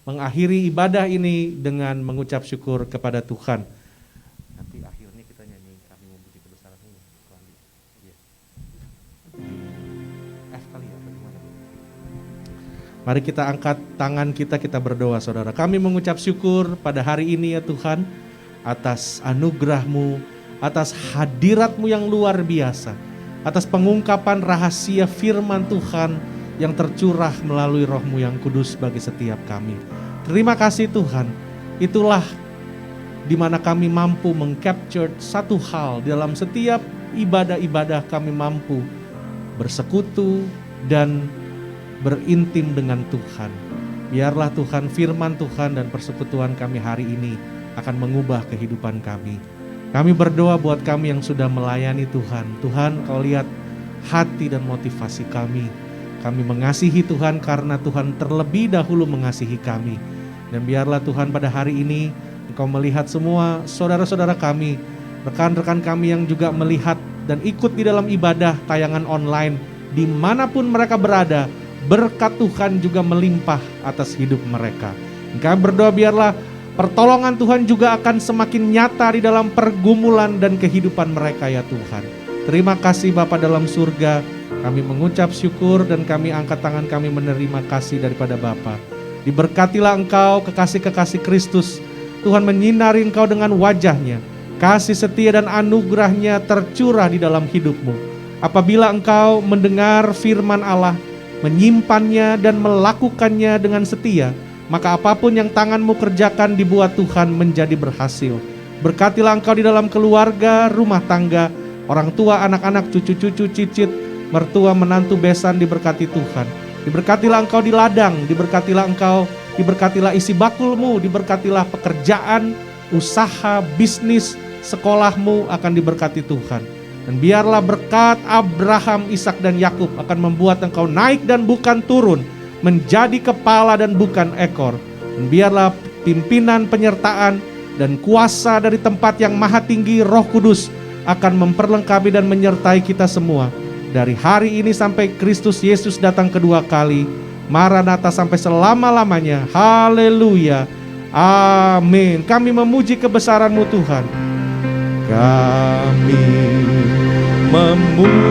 mengakhiri ibadah ini dengan mengucap syukur kepada Tuhan. Nanti akhirnya kita nyanyi Kami Memuji Kebesaran-Mu. F kali ya, bagaimana? Mari kita angkat tangan kita berdoa saudara. Kami mengucap syukur pada hari ini ya Tuhan, atas anugerah-Mu, atas hadirat-Mu yang luar biasa, atas pengungkapan rahasia firman Tuhan yang tercurah melalui Roh-Mu yang kudus bagi setiap kami. Terima kasih Tuhan, itulah di mana kami mampu mengcapture satu hal dalam setiap ibadah-ibadah. Kami mampu bersekutu dan berintim dengan Tuhan. Biarlah Tuhan firman Tuhan dan persekutuan kami hari ini akan mengubah kehidupan kami. Kami berdoa buat kami yang sudah melayani Tuhan. Tuhan, Kau lihat hati dan motivasi kami. Kami mengasihi Tuhan karena Tuhan terlebih dahulu mengasihi kami. Dan biarlah Tuhan pada hari ini Engkau melihat semua saudara-saudara kami, rekan-rekan kami yang juga melihat dan ikut di dalam ibadah tayangan online, dimanapun mereka berada, berkat Tuhan juga melimpah atas hidup mereka. Kami berdoa biarlah pertolongan Tuhan juga akan semakin nyata di dalam pergumulan dan kehidupan mereka ya Tuhan. Terima kasih Bapa dalam surga, kami mengucap syukur dan kami angkat tangan kami menerima kasih daripada Bapa. Diberkatilah Engkau kekasih-kekasih Kristus, Tuhan menyinari Engkau dengan wajah-Nya, kasih setia dan anugerah-Nya tercurah di dalam hidupmu. Apabila Engkau mendengar firman Allah, menyimpannya dan melakukannya dengan setia, maka apapun yang tanganmu kerjakan dibuat Tuhan menjadi berhasil. Berkatilah Engkau di dalam keluarga, rumah tangga, orang tua, anak-anak, cucu-cucu, cicit, mertua, menantu, besan, diberkati Tuhan. Diberkatilah Engkau di ladang, diberkatilah isi bakulmu, diberkatilah pekerjaan, usaha, bisnis, sekolahmu akan diberkati Tuhan. Dan biarlah berkat Abraham, Ishak dan Yakub akan membuat engkau naik dan bukan turun, menjadi kepala dan bukan ekor. Dan biarlah pimpinan, penyertaan, dan kuasa dari tempat yang maha tinggi Roh Kudus akan memperlengkapi dan menyertai kita semua. Dari hari ini sampai Kristus Yesus datang kedua kali. Maranatha sampai selama-lamanya. Haleluya. Amin. Kami memuji kebesaran-Mu Tuhan. Kami memuji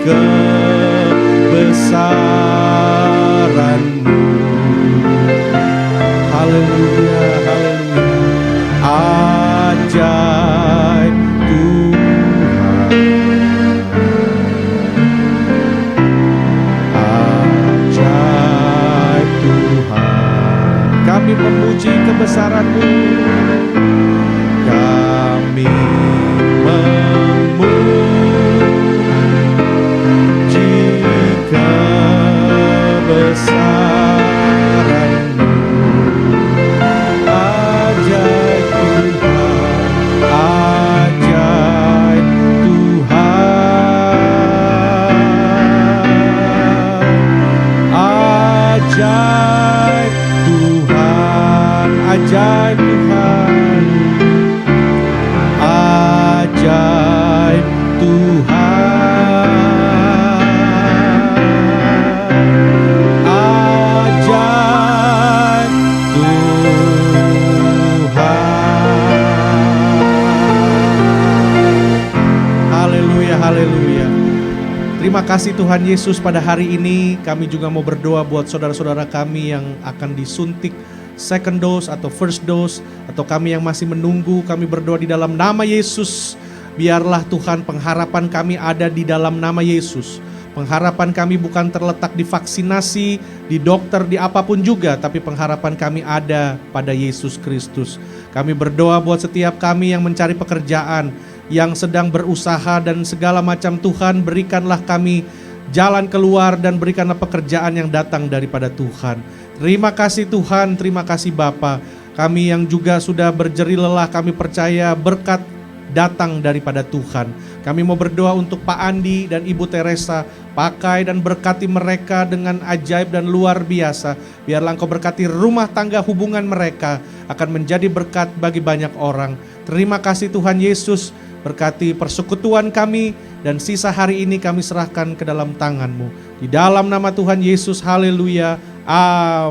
kebesaran-Mu. Haleluya, haleluya. Ajaib Tuhan, ajaib Tuhan. Kami memuji kebesaran-Mu. Kami memuji kebesaran-Mu. kasih Tuhan Yesus, pada hari ini kami juga mau berdoa buat saudara-saudara kami yang akan disuntik second dose atau first dose, atau kami yang masih menunggu. Kami berdoa di dalam nama Yesus, biarlah Tuhan pengharapan kami ada di dalam nama Yesus. Pengharapan kami bukan terletak di vaksinasi, di dokter, di apapun juga, tapi pengharapan kami ada pada Yesus Kristus. Kami berdoa buat setiap kami yang mencari pekerjaan, yang sedang berusaha dan segala macam. Tuhan, berikanlah kami jalan keluar dan berikanlah pekerjaan yang datang daripada Tuhan. Terima kasih Tuhan, terima kasih Bapa. Kami yang juga sudah berjeri lelah, kami percaya berkat datang daripada Tuhan. Kami mau berdoa untuk Pak Andi dan Ibu Teresa, pakai dan berkati mereka dengan ajaib dan luar biasa. Biarlah Engkau berkati rumah tangga, hubungan mereka akan menjadi berkat bagi banyak orang. Terima kasih Tuhan Yesus, berkati persekutuan kami dan sisa hari ini kami serahkan ke dalam tangan-Mu. Di dalam nama Tuhan Yesus, haleluya, amin.